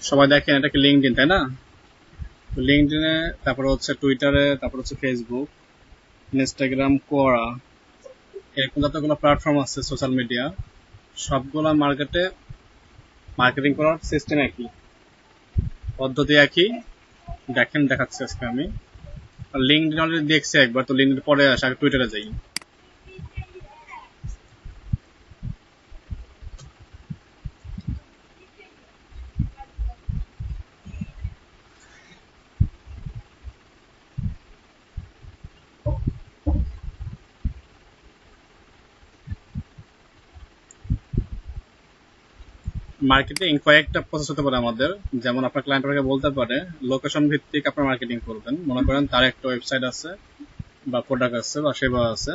সবাই দেখেন এটা কি লিঙ্কডইন, তাই না? লিঙ্কডইনে, তারপর হচ্ছে টুইটারে, তারপর হচ্ছে ফেসবুক, ইনস্টাগ্রাম, কোরা, এরকম যতগুলো প্ল্যাটফর্ম আছে সোশ্যাল মিডিয়া, সবগুলা মার্কেটে মার্কেটিং করার সিস্টেম একই, পদ্ধতি একই। দেখেন, দেখাচ্ছি আজকে আমি। লিঙ্কডইন অলরেডি দেখছি একবার, তো লিঙ্কডইন পরে আসে, আগে টুইটারে যাই। মার্কেটিং কয়েকটা প্রসেস হতে পারে আমাদের। যেমন আপনার ক্লায়েন্ট আপনাকে বলতে পারে লোকেশন ভিত্তিক আপনার মার্কেটিং করবেন। মনে করেন তার একটা ওয়েবসাইট আছে বা প্রোডাক্ট আছে বা সেবা আছে,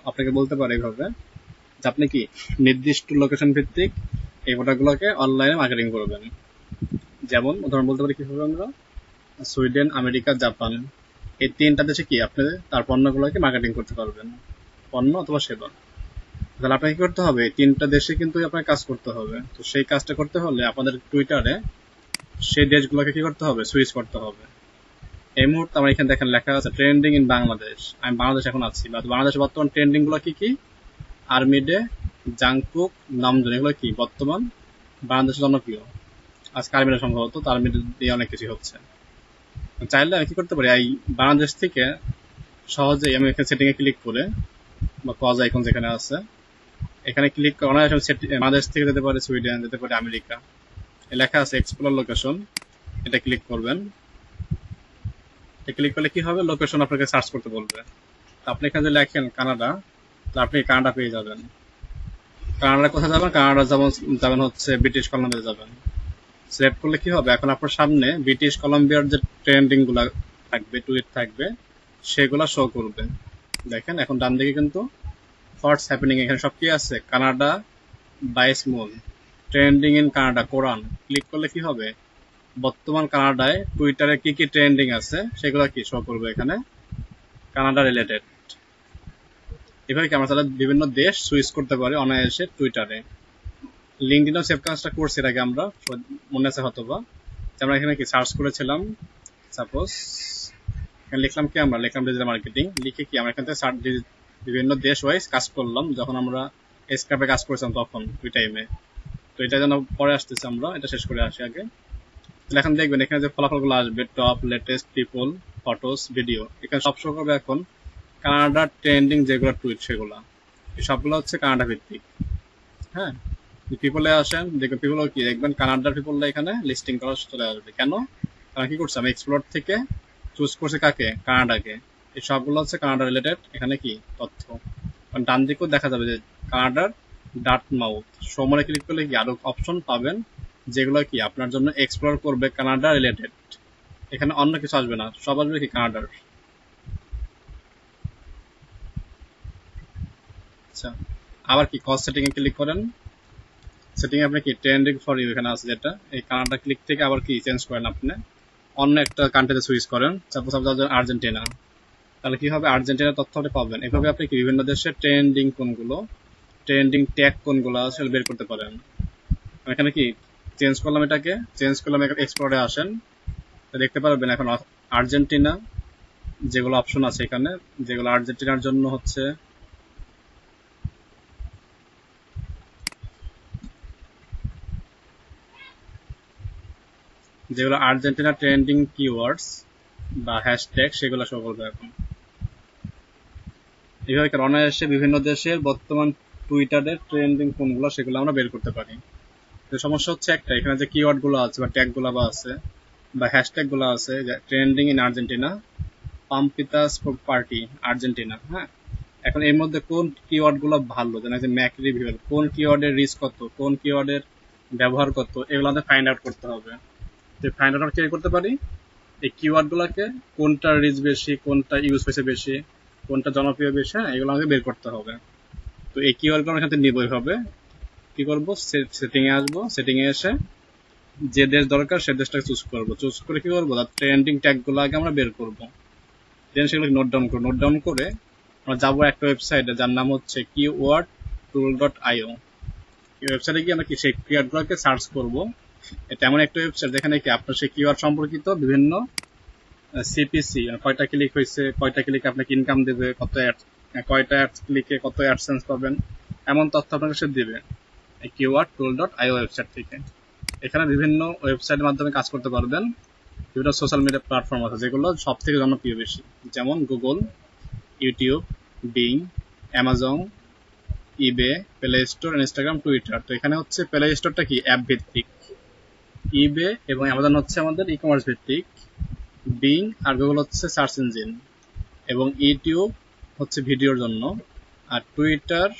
আপনাকে বলতে পারে এইভাবে যে আপনি কি নির্দিষ্ট লোকেশন ভিত্তিক এই প্রোডাক্টগুলোকে অনলাইনে মার্কেটিং করবেন। যেমন উদাহরণ বলতে পারি কিভাবে আমরা সুইডেন, আমেরিকা, জাপান, এই তিনটা দেশে কি আপনি তার পণ্যগুলোকে মার্কেটিং করতে পারবেন, পণ্য অথবা সেবা। তাহলে আপনাকে কি করতে হবে? এই তিনটা দেশে কিন্তু আপনাকে কাজ করতে হবে। তো সেই কাজটা করতে হলে আপনাদের টুইটারে সেই দেশগুলোকে কি করতে হবে? সুইচ করতে হবে। এই মুহূর্তে আমার এখানে দেখেন লেখা আছে ট্রেন্ডিং ইন বাংলাদেশ। আমি বাংলাদেশ এখন আছি, বা বাংলাদেশে বর্তমান ট্রেন্ডিং গুলো কি কি? আর্মিডে, জাংকুক, নামজুন, এগুলো কি বর্তমান বাংলাদেশে জনপ্রিয়। আজকে আর্মিডে সম্ভবত, তো আর্মিডে দিয়ে অনেক কিছু হচ্ছে। চাইলে আমি কি করতে পারি, এই বাংলাদেশ থেকে সহজেই আমি এখানে সেটিং এ ক্লিক করে, বা কজ আইকন যেখানে আছে এখানে ক্লিক করে অনায়াসে বাংলাদেশ থেকে যেতে পারে সুইডেন, যেতে পারে আমেরিকা। লেখা আছে এক্সপ্লোর লোকেশন, এটা ক্লিক করবেন। ক্লিক করলে কি হবে? লোকেশন আপনাকে সার্চ করতে বলবে। আপনি এখানে যে লেখেন কানাডা, তো আপনি কানাডা পেয়ে যাবেন। কানাডা কোথায় যাবেন? কানাডা যাবেন হচ্ছে ব্রিটিশ কলম্বিয়া যাবেন। সিলেক্ট করলে কি হবে? এখন আপনার সামনে ব্রিটিশ কলম্বিয়ার যে ট্রেন্ডিং গুলা থাকবে, টুইট থাকবে, সেগুলা শো করবে। দেখেন এখন ডান দিকে কিন্তু হোয়াটস হ্যাপেনিং, এখানে সব কি আছে? Canada, 22 moon, trending in Canada, কোরান। ক্লিক করলে কি হবে? বর্তমান কানাডায় টুইটারে কি কি ট্রেন্ডিং আছে সেগুলো কি শো করবে এখানে, কানাডা রিলেটেড। এভাবে কি আমরা তাহলে বিভিন্ন দেশ সুইচ করতে পারি অনায়াসে টুইটারে। লিঙ্কডইনও সেভ কাজটা করছি এর আগে আমরা, মনে আছে হয়তো বা। আমরা এখানে কি সার্চ করেছিলাম, সাপোজ এখানে লিখলাম কি, আমরা লিখলাম ডিজিটাল মার্কেটিং, লিখে কি আমরা এখান থেকে বিভিন্ন দেশ ওয়াইজ কাজ করলাম। যখন আমরা স্ক্রাপে কাজ করেছিলাম তখন ওই টাইমে, তো এটা যেন পরে আসতেছে, আমরা এটা শেষ করে আসি আগে। তাহলে এখন দেখবেন এখানে যে ফলাফলগুলো আসবে, top, latest, people, photos, video, এখানে সব শো করবে এখন কানাডার ট্রেন্ডিং যেগুলো টুইট, সেগুলো এই সবগুলো হচ্ছে কানাডা ভিত্তিক। হ্যাঁ, পিপলে আসেন, দেখবেন পিপল কি দেখবেন কানাডার পিপলটা এখানে লিস্টিং করা চলে আসবে। কেন? কারণ কি করছে, আমি এক্সপ্লোর থেকে চুজ করছি কাকে? কানাডাকে। এই সবগুলো হচ্ছে কানাডা রিলেটেড এখানে কি তথ্য। কারণ ডান দিকেও দেখা যাবে যে কানাডার ডার্ট মাউথ, সমরে ক্লিক করলে কি আরো অপশন পাবেন যেগুলো কি আপনার জন্য এক্সপ্লোর করবে কানাডা রিলেটেড। এখানে অন্য কিছু আসবে না, সব আসবে কি কানাডার। আচ্ছা, আবার কি কস্ট সেটিং এ ক্লিক করেন। সেটিং আপনি কি ট্রেন্ডিং ফর ইউ এখানে আছে যেটা, এই কানাডা ক্লিক থেকে আবার কি চেঞ্জ করেন আপনি, অন্য একটা কান্ট্রিতে সুইচ করেন। সাপোজ আপনার আর্জেন্টিনা, তাহলে কি হবে? আর্জেন্টিনার তথ্যটা পাবেন। এভাবে আপনি কি বিভিন্ন দেশের ট্রেন্ডিং কোনগুলো, ট্রেন্ডিং ট্যাগ কোনগুলো আছে বের করতে পারেন। এখানে কি চেঞ্জ করলাম, এটাকে চেঞ্জ করলাম, এক্সপ্লোরে আসেন, দেখতে পারবেন এখন আর্জেন্টিনা যেগুলো অপশন আছে এখানে, যেগুলো আর্জেন্টিনার জন্য হচ্ছে যেগুলো আর্জেন্টিনা ট্রেন্ডিং কিওয়ার্ডস বা হ্যাশট্যাগ, সেগুলো শো করবে এখন। এইভাবে অনায়াসে বিভিন্ন দেশের বর্তমান টুইটারের ট্রেন্ডিং কোনগুলো সেগুলো আমরা বের করতে পারি। সমস্যা হচ্ছে একটা, এখানে যে কিওয়ার্ড গুলো আছে বা ট্যাগ গুলো বা আছে বা হ্যাশট্যাগ গুলো আছে, ট্রেন্ডিং ইন আর্জেন্টিনা, পাম্পিতাস পার্টি, আর্জেন্টিনা। হ্যাঁ, এখন এর মধ্যে কোন কিওয়ার্ড গুলো ভালো, যেন ম্যাক রিভিউ, কোন কিওয়ার্ডের রিস্ক কত, কোন কিওয়ার্ডের ব্যবহার কত, এগুলো আমাদের ফাইন্ড আউট করতে হবে। তো ফাইন্ড আউট কি করতে পারি? এই কিওয়ার্ড গুলোকে কোনটা রিস্ক বেশি, কোনটা ইউজ হয়েছে বেশি, কোনটা জনপ্রিয় বেশি, হ্যাঁ এগুলো আমাকে বের করতে হবে। তো এই কিওয়ার্ড গুলো এখান থেকে নিবই হবে। কি করবো? সেটিং এ আসবো, সেটিং এ এসে যে দেশ দরকার সে দেশটাকে চুজ করবো। চুজ করে কি করবো? ট্রেন্ডিং ট্যাগ গুলো আগে আমরা বের করবো, দেন সেগুলো নোট ডাউন করবো। নোট ডাউন করে আমরা যাবো একটা ওয়েবসাইটে যার নাম হচ্ছে কিওয়ার্ড টুল.io। এই ওয়েবসাইটে গিয়ে আমরা কি সেই কিওয়ার্ড গুলোকে সার্চ করবো, এটা এমন একটা ওয়েবসাইট যেখানে কি আপনার সেই কিওয়ার্ড সম্পর্কিত বিভিন্ন সিপিসি কয়টা ক্লিক হয়েছে, কয়টা ক্লিক আপনাকে ইনকাম দেবে, কয়টা ক্লিকে কত অ্যাডসেন্স পাবেন, এমন তথ্য আপনার কাছে দেবে এই কিওয়ার্ড টুল ডট আইও ওয়েবসাইট থেকে। এখানে বিভিন্ন ওয়েবসাইটের মাধ্যমে কাজ করতে পারবেন। বিভিন্ন সোশ্যাল মিডিয়া প্ল্যাটফর্ম আছে যেগুলো সব থেকে জনপ্রিয় বেশি, যেমন গুগল, ইউটিউব, বিং, অ্যামাজন, ইবে, প্লে স্টোর, ইনস্টাগ্রাম, টুইটার। তো এখানে হচ্ছে প্লে স্টোরটা কি অ্যাপ ভিত্তিক, ইবে এবং অ্যামাজন হচ্ছে আমাদের ই কমার্স ভিত্তিক, বিং আর গুগল হচ্ছে সার্চ ইঞ্জিন, এবং ইউটিউব হচ্ছে ভিডিওর জন্য, আর টুইটার,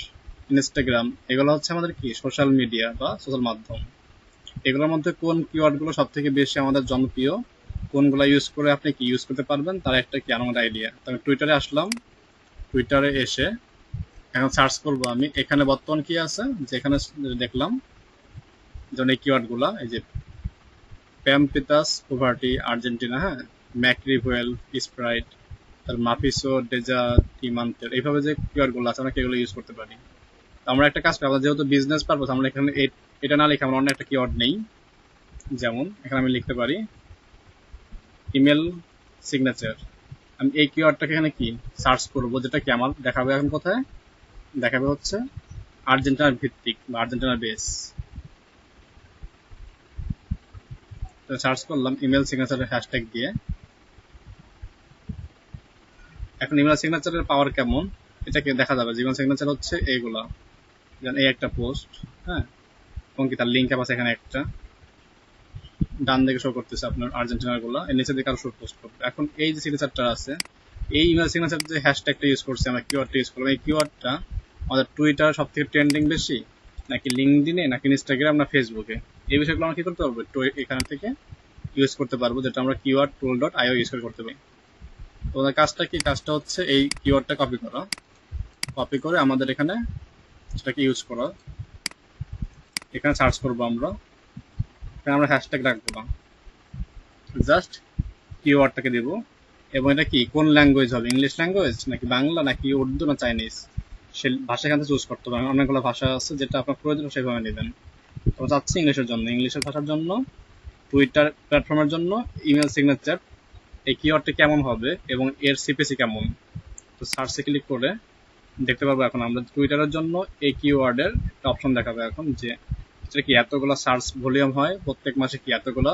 ইনস্টাগ্রাম এগুলো হচ্ছে আমাদের কি সোশ্যাল মিডিয়া বা সোশ্যাল মাধ্যম। এগুলোর মধ্যে কোন কিওয়ার্ডগুলো সব থেকে বেশি আমাদের জনপ্রিয়, কোনগুলো ইউজ করে আপনি কি ইউজ করতে পারবেন তার একটা কি আমাদের আইডিয়া। তবে টুইটারে আসলাম, টুইটারে এসে এখন সার্চ করব আমি এখানে বর্তমান কি আছে, যেখানে দেখলাম যেমন এই কিওয়ার্ডগুলো, এই যে প্যামপিতাস পোভার্টি আর্জেন্টিনা, হ্যাঁ, ম্যাক্রিভুয়েল স্প্রাইট, তার মাফিসো ডেজা টিমান্তের, এইভাবে যে কিওয়ার্ডগুলো আছে আমরা এগুলো ইউজ করতে পারি। আমরা একটা কাজ করি, আমরা যেহেতু বিজনেস পারপাস আমরা এখানে এটা না লিখে আমরা অন্য একটা কিওয়ার্ড নেই। যেমন এখানে আমি লিখতে পারি ইমেল সিগনেচার। আমি এই কিওয়ার্ডটাকে এখানে কি সার্চ করব, যেটা কি আমার দেখাবে এখন কোথায় দেখাবে হচ্ছে আর্জেন্টিনার ভিত্তিক বা আর্জেন্টিনার বেস। সার্চ করলাম ইমেল সিগনেচারের হ্যাশট্যাগ দিয়ে। এখন ইমেল সিগনেচারের পাওয়ার কেমন এটাকে দেখা যাবে। ইমেল সিগনেচার হচ্ছে এইগুলা, যেমন এই একটা পোস্ট, হ্যাঁ, এবং কি তার লিঙ্ক আছে এখানে একটা ডান দিকে শো করতেছে আপনার আর্জেন্টিনার গুলা, এর নিচে দিকে আরো শো পোস্ট করবে। এখন এই যে সিগনেচারটা আছে, এই ইমেল সিগনেচার যে হ্যাশট্যাগটা ইউজ করছে আমরা কিওয়ার্ডটা ইউজ করলাম, এই কিওয়ার্ডটা আমাদের টুইটার সব থেকে ট্রেন্ডিং বেশি নাকি লিঙ্কডিনে নাকি ইনস্টাগ্রাম না ফেসবুকে, এই বিষয়গুলো আমরা কি করতে পারবো এখান থেকে ইউজ করতে পারবো, যেটা আমরা কিওয়ার্ড টুল ডট আইও ইউজ করে করতে পারি। তোমাদের কাজটা কি, কাজটা হচ্ছে এই কিওয়ার্ডটা কপি করা, কপি করে আমাদের এখানে সেটাকে ইউজ করা। এখানে সার্চ করবো আমরা, এখানে আমরা হ্যাশট্যাগ রাখবো না, জাস্ট কিওয়ার্ডটাকে দেবো। এবং এটা কি কোন ল্যাঙ্গুয়েজ হবে, ইংলিশ ল্যাঙ্গুয়েজ নাকি বাংলা নাকি উর্দু না চাইনিজ, সে ভাষা এখান থেকে চুজ করতে পারেন। অনেকগুলো ভাষা আছে, যেটা আপনার প্রয়োজন সেভাবে নেবেন। তো চাচ্ছি ইংলিশের জন্য, ইংলিশের ভাষার জন্য টুইটার প্ল্যাটফর্মের জন্য ইমেল সিগনেচার এই কিওয়ার্ডটা কেমন হবে এবং এর সিপিসি কেমন। তো সার্চে ক্লিক করে দেখতে পারবো এখন আমরা টুইটারের জন্য এই কিওয়ার্ডের একটা অপশন দেখাবে এখন, যে এটা কি এতগুলো সার্চ ভলিউম হয় প্রত্যেক মাসে, কি এতগুলো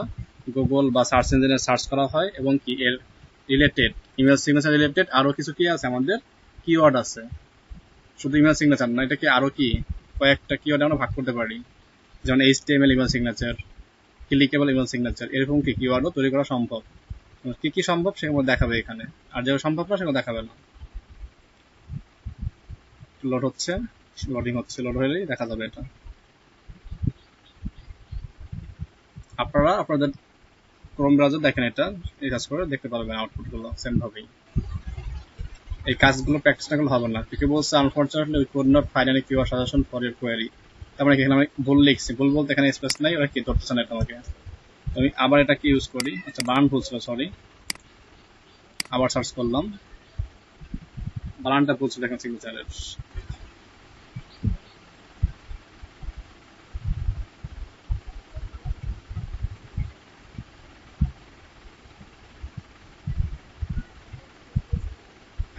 গুগল বা সার্চ ইঞ্জিনে সার্চ করা হয়, এবং কি এর রিলেটেড ইমেল সিগনেচার রিলেটেড আরো কিছু কি আছে আমাদের কিওয়ার্ড আছে, শুধু ইমেল সিগনেচার না, এটা কি আরো কি কয়েকটা কিওয়ার্ড আমরা ভাগ করতে পারি, যেমন HTML email signature, clickable email signature, এরকম কি কিওয়ার্ডও তৈরি করা সম্ভব। কি কি সম্ভব সেগুলো দেখাবে এখানে, আর যেগুলো সম্ভব না সেগুলো দেখাবে না। লোড হচ্ছে, লোডিং হচ্ছে, লোড হলেই দেখা যাবে এটা। আপনারা আপনাদের ক্রোম ব্রাউজার দেখেন, এটা এই কাজ করে দেখতে পারবেন আউটপুটগুলো সেম ভাবেই। এই কাজগুলো প্র্যাকটিস না করলে হবে না। কি বলছে, unfortunately we could not find any keyword suggestion for your query. তার মানে এখানে আমি ভুল লিখছি, ভুল বলতে এখানে স্পেস নাই, ওরা কি ধরতেছে না এটা আমাকে। আমি আবার এটা কি ইউজ করি, আচ্ছা বানান ভুল ছিল, সরি, আবার সার্চ করলাম, বানানটা ভুল ছিল এখানে সিগনেচারের।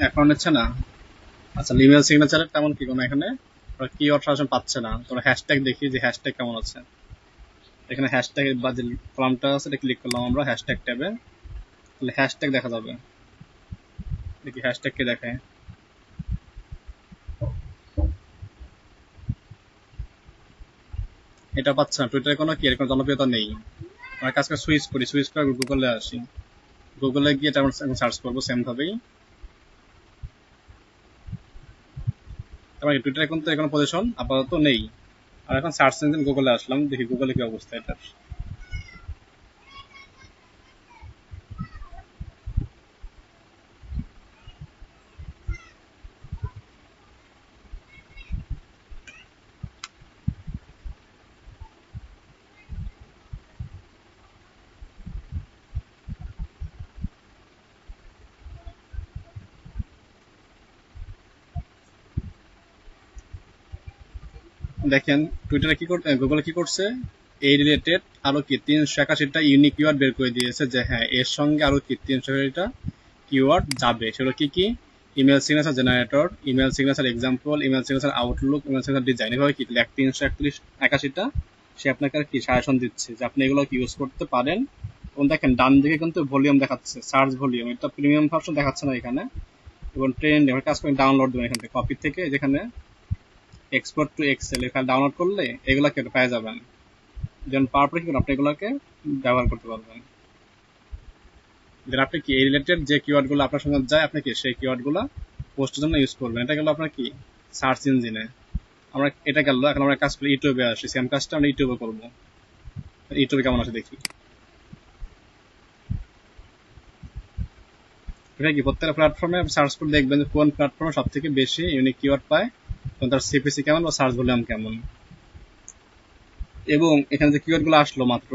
এখন হচ্ছে না, আচ্ছা ইমেল সিগনেচারের তেমন কি কোনো এখানে কিওয়ার্ড সাজেশন পাচ্ছে না। তোমরা হ্যাশট্যাগ দেখি যে হ্যাশট্যাগ কেমন আছে। এখানে হ্যাশট্যাগ বা যে কলামটা আছে এটা ক্লিক করলাম আমরা হ্যাশট্যাগ ট্যাবে, তাহলে হ্যাশট্যাগ দেখা যাবে। দেখি হ্যাশট্যাগ কে দেখায়, এটা পাচ্ছে না। টুইটারে কোনো কি এরকম জনপ্রিয়তা নেই। আমার কাজকে সুইচ করি, সুইচ করে গুগলে আসি, গুগলে গিয়ে এটা আমরা সার্চ করবো সেম ভাবেই। তারপরে টুইটারে কিন্তু এখন পজিশন আপাতত নেই। আর এখন সার্চ ইঞ্জিন গুগলে আসলাম, দেখি গুগলে কি অবস্থা এটার। দেখেন টুইটারে কি গুগলে কি করছে, এই রিলেটেড আরো কি 381টা ইউনিক কিওয়ার্ড বের করে দিয়েছে, যে হ্যাঁ এর সঙ্গে আরো কি 381টা কিওয়ার্ড যাবে। সেগুলো কি কি? Email signature generator, email signature example, email signature Outlook, email signature design, এভাবে কি 381টা সে আপনাকে কি সাজেশন দিচ্ছে যে আপনি এগুলো ইউজ করতে পারেন। এবং দেখেন ডান দিকে কিন্তু ভলিউম দেখাচ্ছে, সার্চ ভলিউম, এটা প্রিমিয়াম ভার্সন দেখাচ্ছে না এখানে। এবং ট্রেন্ড এবার কাজ করে ডাউনলোড দেবেন এখান থেকে, কপি থেকে যেখানে এক্সপোর্ট টু এক্সেল এখানে ডাউনলোড করলে এগুলাকে পেয়ে যাবেন। যেমন পাওয়ার পরে কি আপনি এগুলোকে ব্যবহার করতে পারবেন। দেন আপনি কি এই রিলেটেড যে কিওয়ার্ড গুলো আপনার সঙ্গে যায়, আপনি কি সেই কিওয়ার্ড গুলো পোস্টের জন্য ইউজ করবেন। এটা গেল আপনার কি সার্চ ইঞ্জিনে। আমরা এটা গেল, এখন আমরা কাজ করি ইউটিউবে আসি, সেম কাজটা আমরা ইউটিউবে করবো। ইউটিউবে কেমন আছে দেখি। এটা কি প্রত্যেকটা প্ল্যাটফর্মে সার্চ করে দেখবেন যে কোন প্ল্যাটফর্মে সব থেকে বেশি ইউনিক কিওয়ার্ড পায় এবং তার সিপিসি কেমন বা সার্চ ভলিউম কেমন। এবং এখানে যে কিওয়ার্ড গুলো আসলো মাত্র,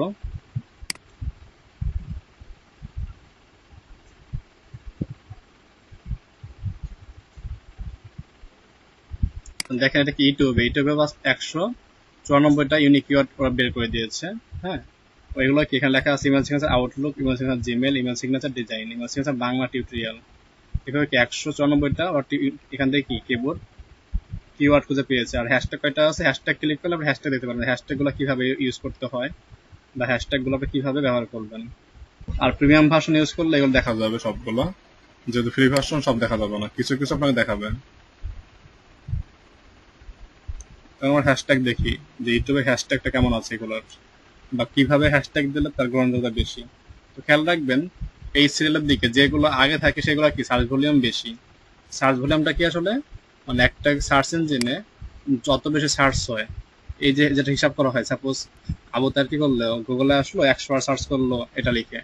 দেখেন এটা কি ইউটিউবে 194টা ইউনিক কিওয়ার্ড ওরা বের করে দিয়েছে। হ্যাঁ, ওইগুলো কি এখানে লেখা আছে email signature Outlook, email signature Gmail, email signature design, email signature Bangla tutorial, এভাবে কি 194টা এখান থেকে কি কিবোর্ড কিওয়ার্ড খুঁজে পেয়েছে। আর হ্যাশট্যাগ কয়টা আছে, হ্যাশট্যাগ ক্লিক করলে আপনি হ্যাশট্যাগ দিতে পারবেন, হ্যাশট্যাগ গুলো কিভাবে ইউজ করতে হয় বা হ্যাশট্যাগ গুলো আপনি কিভাবে ব্যবহার করবেন। আর প্রিমিয়াম ভার্সন ইউজ করলে এগুলো দেখা যাবে সবগুলো, যেহেতু ফ্রি ভার্সন সব দেখা যাবে না, কিছু কিছু আপনাকে দেখাবে। আমার হ্যাশট্যাগ দেখি যে ইউটিউবে হ্যাশট্যাগটা কেমন আছে এগুলোর, বা কিভাবে হ্যাশট্যাগ দিলে তার গ্রহণযোগ্যতা বেশি। তো খেয়াল রাখবেন এই সিরিয়ালের দিকে যেগুলো আগে থাকে সেগুলো কি সার্চ ভলিউম বেশি। সার্চ ভলিউমটা কি আসলে মানে একটা সার্চ ইঞ্জিনে যত বেশি সার্চ হয়, এই যে যেটা হিসাব করা হয়, সাপোজ আবু তার কি করলো, গুগলে আসলো 100বার সার্চ করলো এটা লিখে,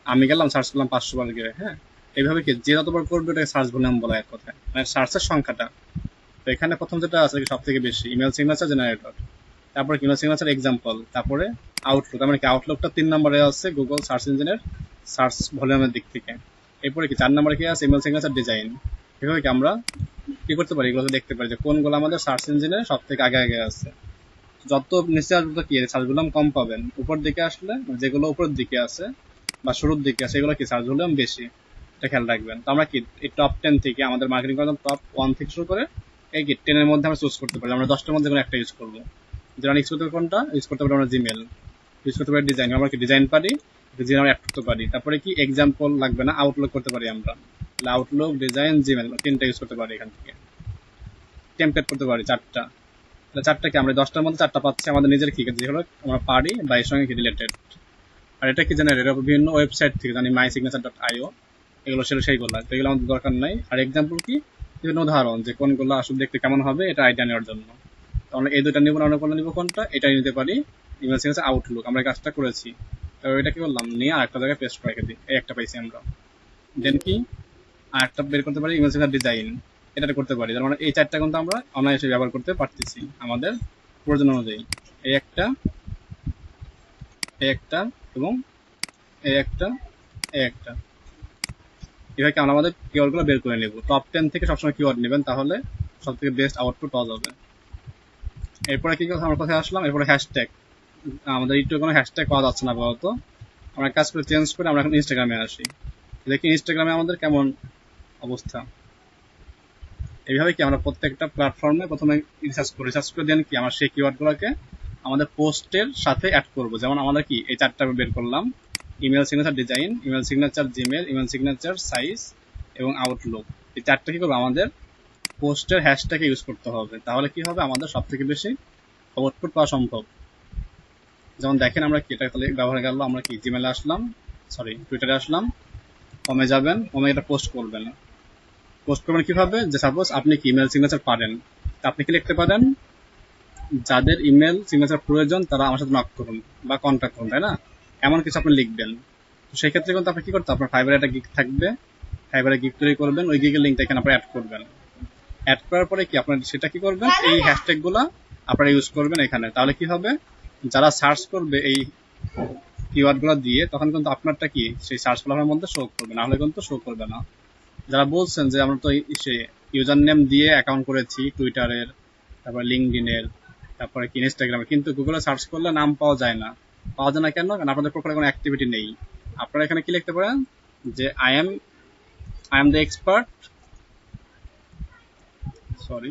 আমি গেলাম সার্চ করলাম 500বার গিয়ে। হ্যাঁ, এইভাবে কি যে যতবার করবে ওটাকে সার্চ ভলিউম বলা এক কথায়, মানে সার্চের সংখ্যাটা। তো এখানে প্রথম যেটা আছে সব থেকে বেশি ইমেল সিগনেচার জেনারেটর, তারপরে ইমেল সিগনেচার এক্সাম্পল, তারপরে আউটলুক। মানে কি আউটলুকটা 3 নম্বরে আছে গুগল সার্চ ইঞ্জিনের সার্চ ভলিউমের দিক থেকে। এরপরে কি 4 নম্বরে কি আছে ইমেল সিগনেচার ডিজাইন। এভাবে কি আমরা কি করতে পারি, এগুলো দেখতে পারি যে কোনগুলো আমাদের সার্চ ইঞ্জিনের সব থেকে আগে আগে আছে। যত নিচে আসবে কি সার্চ ভলিউম কম পাবেন, উপর দিকে আসলে যেগুলো উপরের দিকে আছে বা শুরুর দিকে আছে এগুলো কি সার্চ ভলিউম বেশি, এটা খেয়াল রাখবেন। তো আমরা কি এই টপ 10 থেকে আমাদের মার্কেটিং করার টপ 1 থেকে শুরু করে এই কি 10 এর মধ্যে আমরা চুজ করতে পারি, আমরা 10টার মধ্যে কোনো একটা ইউজ করবো। যেমন ইউজ করতে পারি কোনটা, ইউজ করতে পারি আমরা জিমেল, ইউজ করতে পারি ডিজাইন, আমরা কি ডিজাইন পারি, ডিজাইন আমরা অ্যাড করতে পারি। তারপরে কি এক্সাম্পল লাগবে না, আউটলুক করতে পারি আমরা, আউটলুক ডিজাইন জিমেল 3টা ইউজ করতে পারি। এখান থেকে টেমপ্লেট করতে পারি 4টা, তাহলে 4টা কি আমরা 10টার মধ্যে 4টা পাচ্ছি আমাদের নিজের কি যেগুলো আমরা পারি বা এর সঙ্গে কি রিলেটেড। আর এটা কি জানেন, এটা বিভিন্ন ওয়েবসাইট থেকে জানি mysignature.io, এগুলো সেইগুলো, তো এগুলো আমাদের দরকার নাই। আর এক্সাম্পল কি বিভিন্ন উদাহরণ যে কোনগুলো আসলে দেখতে কেমন হবে এটা আইডিয়া নেওয়ার জন্য। তাহলে এই দুইটা নিব না, অন্য কোনো নিব কোনটা, এটাই নিতে পারি। ইমেল সিগনেচার আউটলুক আমরা এই কাজটা করেছি, তো এটা কি করলাম নিয়ে আরেকটা জায়গায় পেস্ট করে রেখে দিই, এই একটা পাইছি আমরা। দেন কি আরেকটা বের করতে পারি ইমেল সিগনেচার ডিজাইন, এটা করতে পারি। তার মানে এই 4টা কিন্তু আমরা অনায়াসে ব্যবহার করতে পারতেছি আমাদের প্রয়োজন অনুযায়ী। এই একটা, এই একটা এবং এই একটা, এই একটা, এভাবে আমরা আমাদের কিওয়ার্ডগুলো বের করে নেব। টপ 10 থেকে সবসময় কিওয়ার্ড নেবেন, তাহলে সব থেকে বেস্ট আউটপুট পাওয়া যাবে। এরপরে কি কথা আমার কথায় আসলাম, এরপরে হ্যাশট্যাগ। আমাদের ইউটিউবে কোনো হ্যাশট্যাগ পাওয়া যাচ্ছে না আপাতত, আমরা কাজ করে চেঞ্জ করে আমরা এখন ইনস্টাগ্রামে আসি। দেখি ইনস্টাগ্রামে আমাদের কেমন অবস্থা। এইভাবে কি আমরা প্রত্যেকটা প্ল্যাটফর্মে প্রথমে রিসার্চ করে দেন কি আমরা সেই কিওয়ার্ডগুলোকে আমাদের পোস্টের সাথে অ্যাড করব। যেমন আমাদের কি এই 4টা বের করলাম, email signature design, email signature Gmail, email signature size এবং আউটলুক। এই 4টা কি করবো আমাদের পোস্টের হ্যাশট্যাগ ইউজ করতে হবে, তাহলে কি হবে আমাদের সব থেকে বেশি আউটপুট পাওয়া সম্ভব। যেমন দেখেন আমরা কি এটা তাহলে ব্যবহার গেল, আমরা কি জিমেলে আসলাম, সরি টুইটারে আসলাম, হোমে যাবেন, হোমে এটা পোস্ট করবেন। পোস্ট করবেন কিভাবে, যে সাপোজ আপনি কি ইমেল সিগনেচার পারেন, আপনি কি লিখতে পারেন যাদের ইমেল সিগনেচার প্রয়োজন তারা আমার সাথে নক করুন বা কন্ট্যাক্ট করুন, তাই না, এমন কিছু আপনি লিখবেন। তো সেই ক্ষেত্রে কিন্তু আপনি কি করতে, আপনার ফাইবারে একটা গিগ থাকবে, ফাইবারে গিগ তৈরি করবেন, ওই গিগের লিঙ্কটা এখানে আপনি অ্যাড করবেন। অ্যাড করার পরে কি আপনার সেটা কি করবেন, এই হ্যাশট্যাগ গুলা আপনারা ইউজ করবেন এখানে। তাহলে কি হবে, যারা সার্চ করবে এই কিওয়ার্ড গুলো দিয়ে, তখন কিন্তু আপনারটা কি সেই সার্চ ফলাফলের মধ্যে শো করবে, না হলে কিন্তু শো করবে না। যারা বলছেন যে আমরা তো সে ইউজার নেম দিয়ে অ্যাকাউন্ট করেছি টুইটারের, তারপর লিঙ্কডইনের, তারপরে কি ইনস্টাগ্রামে, কিন্তু গুগলে সার্চ করলে নাম পাওয়া যায় না। কেন? কারণ আপনাদের প্রোফাইলে কোনো অ্যাক্টিভিটি নেই। আপনারা এখানে কি লিখতে পারেন যে I am the expert, sorry,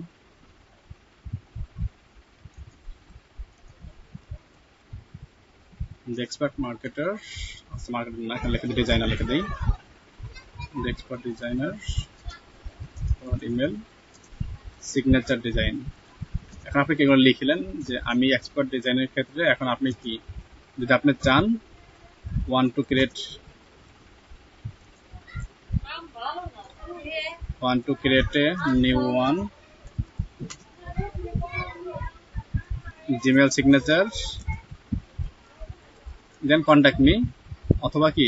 the expert marketer, আচ্ছা মার্কেটার না, এখানে লিখে দিই ডিজাইনার, লিখে দিই the expert designer or email signature design। এখন আপনি কি এগুলো লিখলেন যে আমি এক্সপার্ট ডিজাইনের ক্ষেত্রে, এখন আপনি কি যদি আপনি চান want to create a new one Gmail signature, then contact me, অথবা কি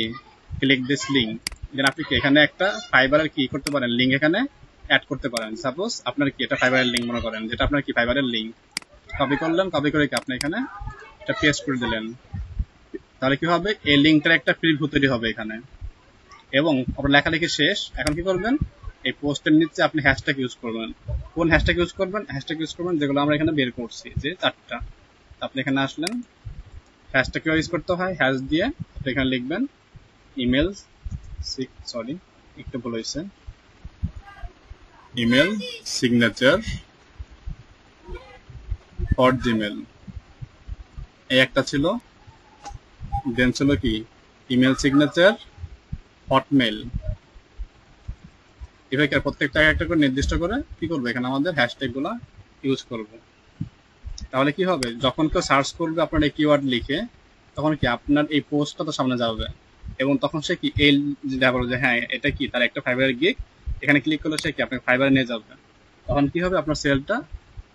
ক্লিক দিস লিঙ্ক, দেন আপনি কি এখানে একটা ফাইবারের কি করতে পারেন, লিঙ্ক এখানে অ্যাড করতে পারেন। সাপোজ আপনার কি এটা ফাইবারের লিঙ্ক মনে করেন, যেটা আপনার কি ফাইবারের লিঙ্ক কপি করলেন, কপি করে কি আপনি এখানে এটা পেস্ট করে দিলেন। তাহলে কি হবে, এই লিঙ্কটার একটা প্রিভিউ তৈরি হবে এখানে। এবং আপনার লেখালেখি শেষ, এখন কি করবেন, এই পোস্টের নিচে আপনি হ্যাশট্যাগ ইউজ করবেন। কোন হ্যাশট্যাগ ইউজ করবেন? হ্যাশট্যাগ ইউজ করবেন যেগুলো আমরা এখানে বের করছি, যে 4টা। আপনি এখানে আসলেন, হ্যাশট্যাগ ইউজ করতে হয়, হ্যাশ দিয়ে আপনি এখানে লিখবেন ইমেল, সরি একটু ভুল হয়েছে, ইমেল সিগনেচার ফর জিমেল, এই একটা ছিল। দেন ছিল কি ইমেল সিগনেচার হটমেল। এভাবে প্রত্যেকটা একটা করে নির্দিষ্ট করে কি করবো, এখানে আমাদের হ্যাশট্যাগ গুলা ইউজ করব। তাহলে কি হবে, যখন কেউ সার্চ করবে আপনার এই কিওয়ার্ড লিখে, তখন কি আপনার এই পোস্টটা তো সামনে যাবে, এবং তখন সে কি এই যে হ্যাঁ এটা কি তার একটা ফাইবারের গিগ, এখানে ক্লিক করলে সে কি আপনার ফাইবারে নিয়ে যাবে। তখন কি হবে, আপনার সেলটা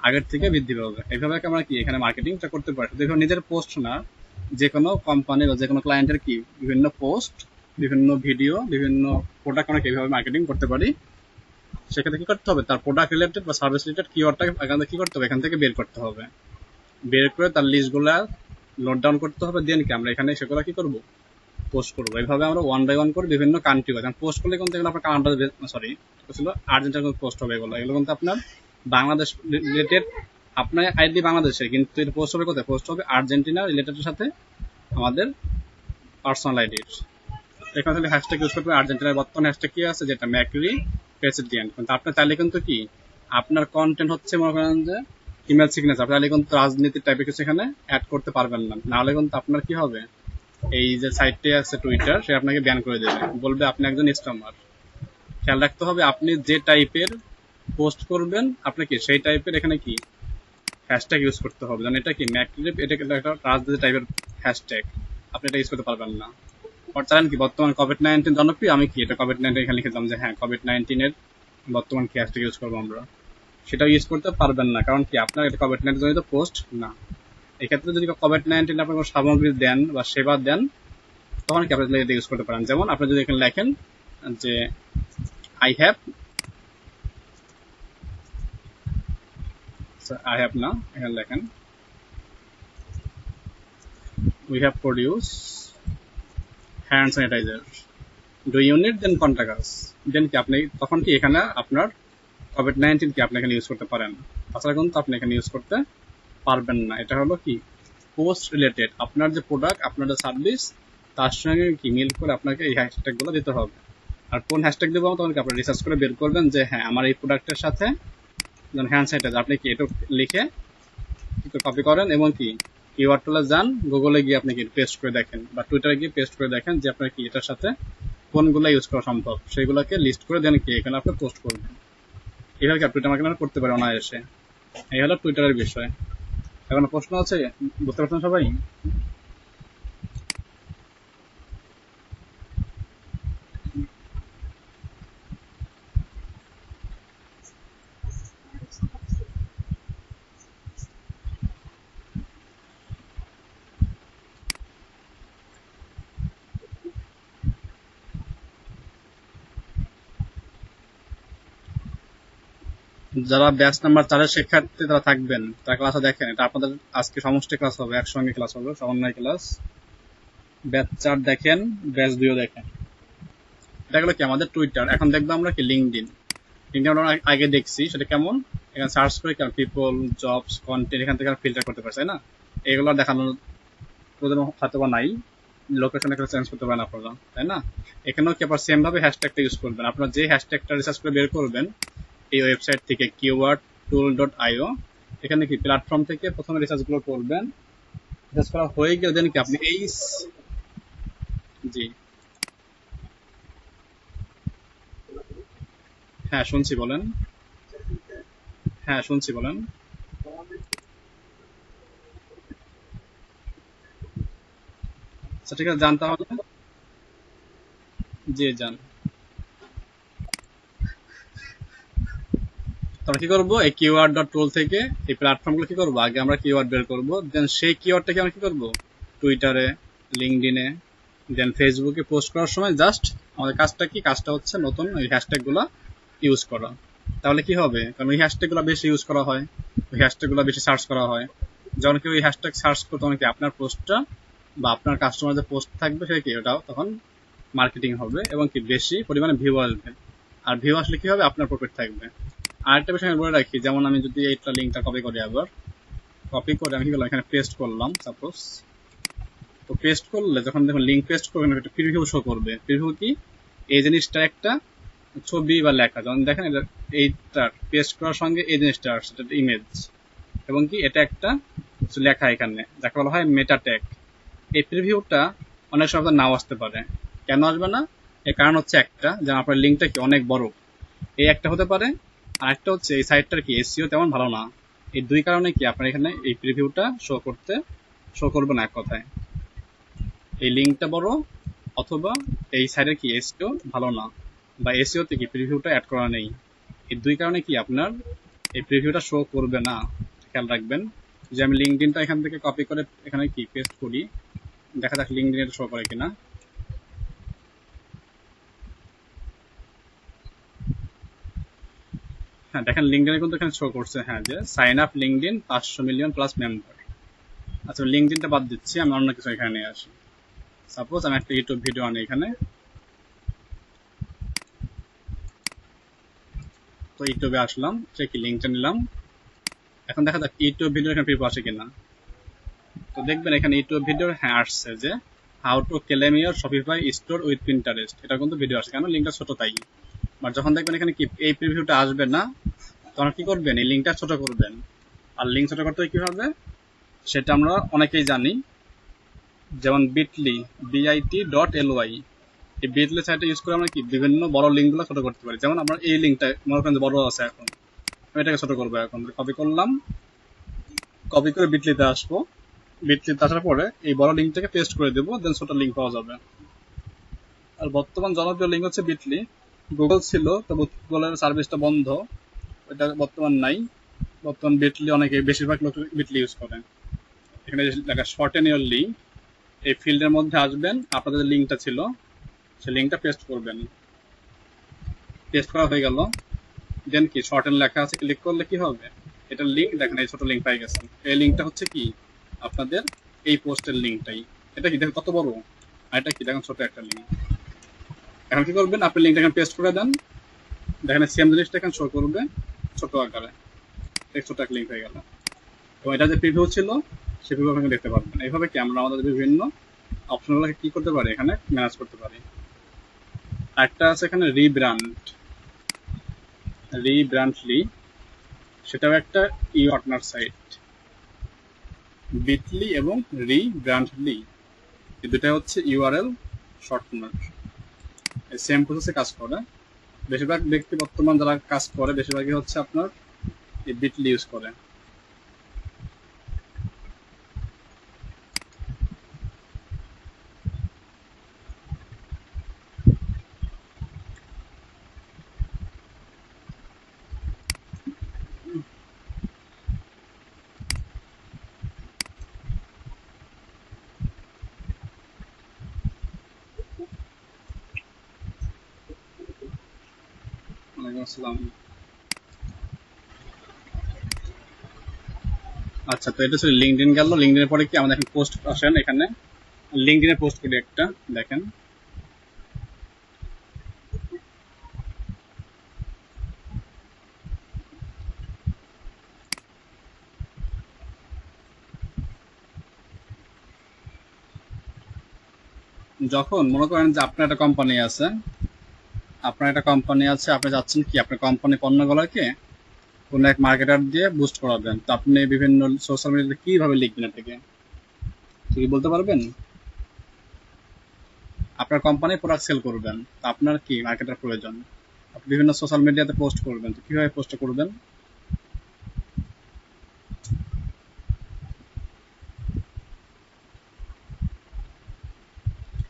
আগের থেকে বৃদ্ধি পাবে। এইভাবে আমরা কি এখানে মার্কেটিংটা করতে পারি। দেখুন নিজের পোস্ট না, যে কোনো কোম্পানির বা যে কোনো ক্লায়েন্টের কি বিভিন্ন পোস্ট, বিভিন্ন ভিডিও, বিভিন্ন প্রোডাক্ট আমরা কিভাবে মার্কেটিং করতে পারি, সেক্ষেত্রে কি করতে হবে, তার প্রোডাক্ট রিলেটেড বা সার্ভিস রিলেটেড কিওয়ার্ডটাকে এখানে কি করতে হবে, এখান থেকে বের করতে হবে। বের করে তার লিস্টগুলা নোট ডাউন করতে হবে, দেন কি আমরা এখানে সেগুলো কি করব, পোস্ট করবো। এইভাবে আমরা ওয়ান বাই ওয়ান করে বিভিন্ন কান্ট্রি কারণ পোস্ট করলে কিন্তু এগুলো আপনার কানাডা, সরি ছিল আর্জেন্টিনার পোস্ট হবে, এগুলো কিন্তু আপনার বাংলাদেশ রিলেটেড, আপনার আইডি বাংলাদেশে, কিন্তু এটা পোস্ট হবে কোথায়, পোস্ট হবে আর্জেন্টিনা রিলেটেডের সাথে আমাদের পার্সোনাল আইডির। এখানে তাহলে হ্যাশট্যাগ ইউজ করবে আর্জেন্টিনার বর্তমান হ্যাশট্যাগ কি আছে, যেটা ম্যাক্রি প্রেসিডেন্ট। কিন্তু আপনার চাইলে কিন্তু কি আপনার কন্টেন্ট হচ্ছে মনে করেন যে ইমেল সিগনেচার, আপনি চাইলে কিন্তু রাজনীতির টাইপের কিছু এখানে অ্যাড করতে পারবেন না, নাহলে কিন্তু আপনার কি হবে, এই যে সাইটটি আছে টুইটার, সে আপনাকে ব্যান করে দেবে, বলবে আপনি একজন স্প্যামার। খেয়াল রাখতে হবে আপনি যে টাইপের পোস্ট করবেন, আপনাকে সেই টাইপের এখানে কি হ্যাশট্যাগ ইউজ করতে হবে। যেন এটা কি ম্যাক্রিপ, এটা কিন্তু একটা রাজনীতি টাইপের হ্যাশট্যাগ, আপনি এটা ইউজ করতে পারবেন না। আর জানেন কি বর্তমান কোভিড-19 জনপ্রিয়, আমি কি এটা কোভিড-19 এখানে লিখেছিলাম যে হ্যাঁ কোভিড-19 এর বর্তমান কি হ্যাশট্যাগ ইউজ করবো আমরা, সেটাও ইউজ করতে পারবেন না, কারণ কি আপনার এটা কোভিড-19 জনিত পোস্ট না। এক্ষেত্রে যদি কোভিড-19 আপনার কোনো সামগ্রী দেন বা সেবা দেন, তখন কি আপনি এটা ইউজ করতে পারেন। যেমন আপনি যদি এখানে লেখেন যে আই হ্যাভ না, এখানে লেখেন we have produce hand sanitiser, do you need, then contact us. Then কি আপনি তখন কি এখানে আপনার কোভিড-19 কি আপনি এখানে ইউজ করতে পারেন, তাছাড়া কিন্তু আপনি এখানে ইউজ করতে পারবেন না। এটা হলো কি পোস্ট রিলেটেড, আপনার যে প্রোডাক্ট, আপনার যে সার্ভিস, তার সঙ্গে কি মিল করে আপনাকে এই হ্যাশট্যাগ গুলো দিতে হবে। আর কোন হ্যাশট্যাগ দেবো তখন কি আপনি রিসার্চ করে বের করবেন যে হ্যাঁ আমার এই প্রোডাক্টের সাথে যেমন হ্যান্ড স্যানিটাইজার, আপনি কি এটা লিখে কপি করেন এবং কি কিওয়ার্ড টুলে যান, গুগলে গিয়ে আপনি কি পেস্ট করে দেখেন বা টুইটারে গিয়ে পেস্ট করে দেখেন যে আপনার কি এটার সাথে কোনগুলো ইউজ করা সম্ভব, সেগুলোকে লিস্ট করে দেন কি এখানে আপনি পোস্ট করবেন। এইভাবে কি টুইটার মার্কেটিং করতে পারে অনায়াসে। এই হলো টুইটারের বিষয়। এখন প্রশ্ন আছে, বুঝতে পারছেন সবাই? যারা ব্যাচ নাম্বার 4 এর শিক্ষার্থী তারা থাকবেন, তারা ক্লাসে দেখেন, এটা আপনাদের আজকে সমষ্টি ক্লাস হবে, একসঙ্গে ক্লাস হবে, সমন্বয় ক্লাস। ব্যাচ 4 দেখেন, ব্যাচ 2 দেখেন। এটা হলো কি আমাদের টুইটার। এখন দেখবো আমরা কি লিঙ্কডইন। লিঙ্কডইন আমরা আগে দেখছি, সেটা কেমন এখানে সার্চ করে কি পিপল, জবস, কন্টেন্ট এখান থেকে ফিল্টার করতে পারছে, তাই না? এগুলো দেখানোর প্রয়োজন হয়তো বা নাই, লোকেশন এখানে চেঞ্জ করতে পারেন আপনারা, তাই না? এখানেও কি আবার সেম ভাবে হ্যাশট্যাগটা ইউজ করবেন। আপনারা যে হ্যাশট্যাগটা রিসার্চ করে বের করবেন এই ওয়েবসাইট থেকে keywordtool.io, এখানে কি প্ল্যাটফর্ম থেকে প্রথমে রিসার্চ গুলো করবেন। রিসার্চ করা হয়ে গেলে দেন কি আপনি এই জি হ্যাঁ শুনছি, বলেন। হ্যাঁ শুনছি, বলেন। আচ্ছা ঠিক আছে, যান তাহলে। জি যান। তাহলে কি করবো, এই কিওয়ার্ড ডট টুল থেকে এই প্ল্যাটফর্ম গুলো কি করবো, আগে আমরা কিওয়ার্ড বের করবো, দেন সেই কিওয়ার্ডটাকে আমরা কি করবো টুইটারে, লিঙ্কডইনে, দেন ফেসবুকে পোস্ট করার সময় জাস্ট আমাদের কাজটা কি, কাজটা হচ্ছে নতুন ওই হ্যাশট্যাগ গুলা ইউজ করা। তাহলে কি হবে, কারণ ওই হ্যাশট্যাগ গুলো বেশি ইউজ করা হয়, ওই হ্যাশট্যাগ গুলো বেশি সার্চ করা হয়। যখন কি ওই হ্যাশট্যাগ সার্চ করতে, তখন কি আপনার পোস্টটা বা আপনার কাস্টমার যে পোস্ট থাকবে সেটা কি ওটাও তখন মার্কেটিং হবে এবং কি বেশি পরিমাণে ভিউ আসবে। আর ভিউ আসলে কি হবে, আপনার প্রফিট থাকবে। আরেকটা বিষয় আমি বলে রাখি, যেমন আমি যদি এইটা লিঙ্কটা কপি করি, আবার কপি করে আমি কি করলাম এখানে পেস্ট করলাম সাপোজ। তো পেস্ট করলে যখন দেখুন লিঙ্ক পেস্ট করবেন একটা প্রিভিউ শো করবে। প্রিভিউ কি, এই জিনিসটা একটা ছবি বা লেখা, যেমন দেখেন এইটা পেস্ট করার সঙ্গে এই জিনিসটা আসছে, এটা ইমেজ, এবং কি এটা একটা কিছু লেখা এখানে যাকে বলা হয় মেটা ট্যাগ। এই প্রিভিউটা অনেক সময় নাও আসতে পারে। কেন আসবে না, এর কারণ হচ্ছে একটা, যেমন আপনার লিঙ্কটা কি অনেক বড়, এই একটা হতে পারে। আর একটা হচ্ছে এই সাইটটার কি এসইও তেমন ভালো না। এই দুই কারণে কি আপনার এখানে এই প্রিভিউটা শো করবে না এক কথায়। এই লিঙ্কটা বড়, অথবা এই সাইটের কি এসইও ভালো না, বা এসইও তে কি প্রিভিউটা অ্যাড করা নেই। এই দুই কারণে কি আপনার এই প্রিভিউটা শো করবে না। খেয়াল রাখবেন। যে আমি লিঙ্কডিনটা এখান থেকে কপি করে এখানে কি পেস্ট করি, দেখা যাক লিঙ্কডিন এটা শো করে কিনা। হ্যাঁ দেখেন লিঙ্কডিনে কিন্তু এখানে শো করছে, হ্যাঁ, যে sign up LinkedIn 500 million plus member. আচ্ছা লিঙ্কডিনটা বাদ দিচ্ছি, আমি অন্য কিছু এখানে নিয়ে আসি। সাপোজ আমি একটা ইউটিউব ভিডিও আনি এখানে, তো ইউটিউবে আসলাম, সে কি লিঙ্কটা নিলাম। এখন দেখা যাক ইউটিউব ভিডিও এখানে প্রিভিউ আসে কিনা। তো দেখবেন এখানে ইউটিউব ভিডিও হ্যাঁ আসছে, যে how to claim your Shopify store with Pinterest, এটা কিন্তু ভিডিও আসছে, কেন লিঙ্কটা ছোট তাই। বাট যখন দেখবেন এখানে কি এই প্রিভিউটা আসবে না, তখন কি করবেন, এই লিঙ্কটা ছোট করবেন। আর লিঙ্ক ছোট করতে কি হবে সেটা আমরা অনেকেই জানি, যেমন বিটলি, bit.ly, এই বিটলি সাইটে ইউজ করে আমরা কি বিভিন্ন বড় লিঙ্কগুলো ছোট করতে পারি। যেমন আমরা এই লিঙ্কটা মনে করেন বড় আছে, এখন আমি এটাকে ছোট করবো। এখন কপি করলাম, কপি করে বিটলিতে আসবো, বিটলিতে আসার পরে এই বড় লিঙ্কটাকে পেস্ট করে দেবো, দেন ছোট লিঙ্ক পাওয়া যাবে। আর বর্তমান জনপ্রিয় লিঙ্ক হচ্ছে বিটলি। গুগল ছিল, তো গুগলের সার্ভিসটা বন্ধ, এটা বর্তমান নাই। বর্তমান বিটলি অনেকে, বেশিরভাগ লোক বিটলি ইউজ করে। এখানে লেখা শর্টেন ইউর লিঙ্ক, এই ফিল্ডের মধ্যে আসবেন, আপনাদের যে লিঙ্কটা ছিল সেই লিঙ্কটা পেস্ট করবেন। পেস্ট করা হয়ে গেল, দেন কি শর্টেন লেখা আছে, ক্লিক করলে কি হবে, এটা লিঙ্ক দেখেন এই ছোট লিঙ্ক পাই গেছেন। এই লিঙ্কটা হচ্ছে কি আপনাদের এই পোস্টের লিঙ্কটাই। এটা কি দেখেন কত বড়, আর এটা কি দেখেন ছোট একটা লিঙ্ক। এখন কি করবেন, আপনি লিঙ্কটা এখানে পেস্ট করে দেন, দেখেন সেম জিনিসটা এখানে শো করবে ছোট আকারে, ছোট একটা লিঙ্ক হয়ে গেল। এবং এটা যে প্রিভিউ ছিল সেই প্রিভিউ আপনি দেখতে পারবেন। এইভাবে কি আমরা আমাদের বিভিন্ন অপশনগুলোকে কি করতে পারি, এখানে ম্যানেজ করতে পারি। একটা আছে এখানে রিব্র্যান্ডলি, সেটাও একটা ই পার্টনার সাইট। বিটলি এবং রিব্র্যান্ডলি, এই দুটা হচ্ছে ইউআরএল শর্টনার, সেম প্রসেসে কাজ করে। বেশিরভাগ ব্যক্তি বর্তমান যারা কাজ করে বেশিরভাগই হচ্ছে আপনার এই বিটলি ইউজ করে। ওয়ালাইকুম আসসালাম। আচ্ছা, তো এটা ছিল লিঙ্কডিন গেল। লিঙ্কডিনের পরে কি আমাদের এখন পোস্ট আসেন, এখানে লিঙ্কডিনে পোস্ট করি একটা, দেখেন যখন মনে করেন যে আপনার একটা কোম্পানি আছে, আপনি চাচ্ছেন কি আপনার কোম্পানি পণ্যগুলোকে কোনো এক মার্কেটার দিয়ে বুস্ট করাবেন, তো আপনি বিভিন্ন সোশ্যাল মিডিয়াতে কিভাবে লিখবেন এটাকে, কি বলতে পারবেন? আপনার কোম্পানি প্রোডাক্ট সেল করবেন, তো আপনার কি মার্কেটার প্রয়োজন, আপনি বিভিন্ন সোশ্যাল মিডিয়াতে পোস্ট করবেন, তো কিভাবে পোস্ট করবেন?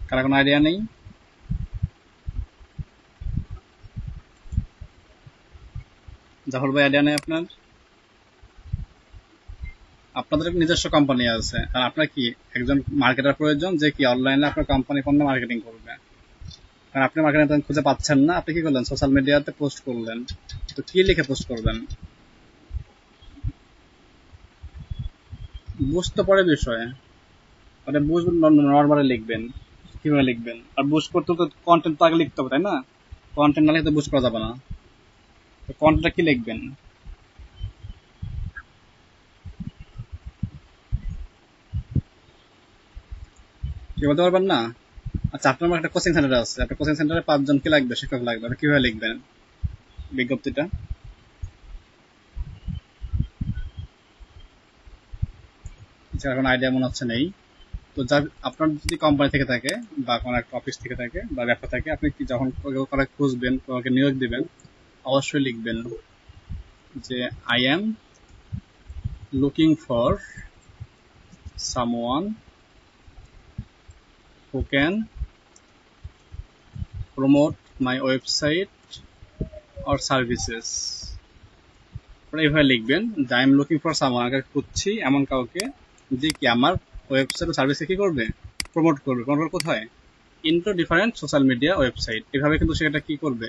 কারো কোনো আইডিয়া নেই? জাফর ভাই, আইডিয়া নেই আপনার? আপনাদের নিজস্ব কোম্পানি আছে, আর আপনার কি একজন মার্কেটার প্রয়োজন যে কি অনলাইনে আপনার কোম্পানি পণ্য মার্কেটিং করবে। কারণ আপনি মার্কেটিং খুঁজে পাচ্ছেন না, আপনি কি করলেন, সোশ্যাল মিডিয়াতে পোস্ট করলেন, তো কি লিখে পোস্ট করবেন? বুঝতে পরে বিষয়ে, মানে বুঝবেন, নর্মালি লিখবেন, কিভাবে লিখবেন, আর বুস্ট করতে তো কন্টেন্ট তো আগে লিখতে হবে, তাই না? কন্টেন্ট না লিখে তো বুস্ট করা যাবে না। তো কন্টেন্টটা কি লিখবেন? কি বলতে পারবেন না? আচ্ছা, আপনার একটা কোচিং সেন্টার আছে, আপনার কোচিং সেন্টারে 5 জন কি লাগবে, শিক্ষক লাগবে, আপনি কিভাবে লিখবেন বিজ্ঞপ্তিটা? আচ্ছা, এখন আইডিয়া মনে হচ্ছে নেই। তো যার আপনার যদি কোম্পানি থেকে থাকে বা কোনো একটা অফিস থেকে থাকে বা ব্যবসা থাকে, আপনি কি যখন কাউকে খুঁজবেন, কাউকে নিয়োগ দিবেন, অবশ্যই লিখবেন যে I am looking for someone who can promote my website or services. এইভাবে লিখবেন যে I am looking for someone, আগে খুঁজছি এমন কাউকে যে কি আমার ওয়েবসাইট ও সার্ভিসে কি করবে, প্রমোট করবে। প্রমোট কোথায়? Into different social media website. এভাবে কিন্তু সেটা কি করবে,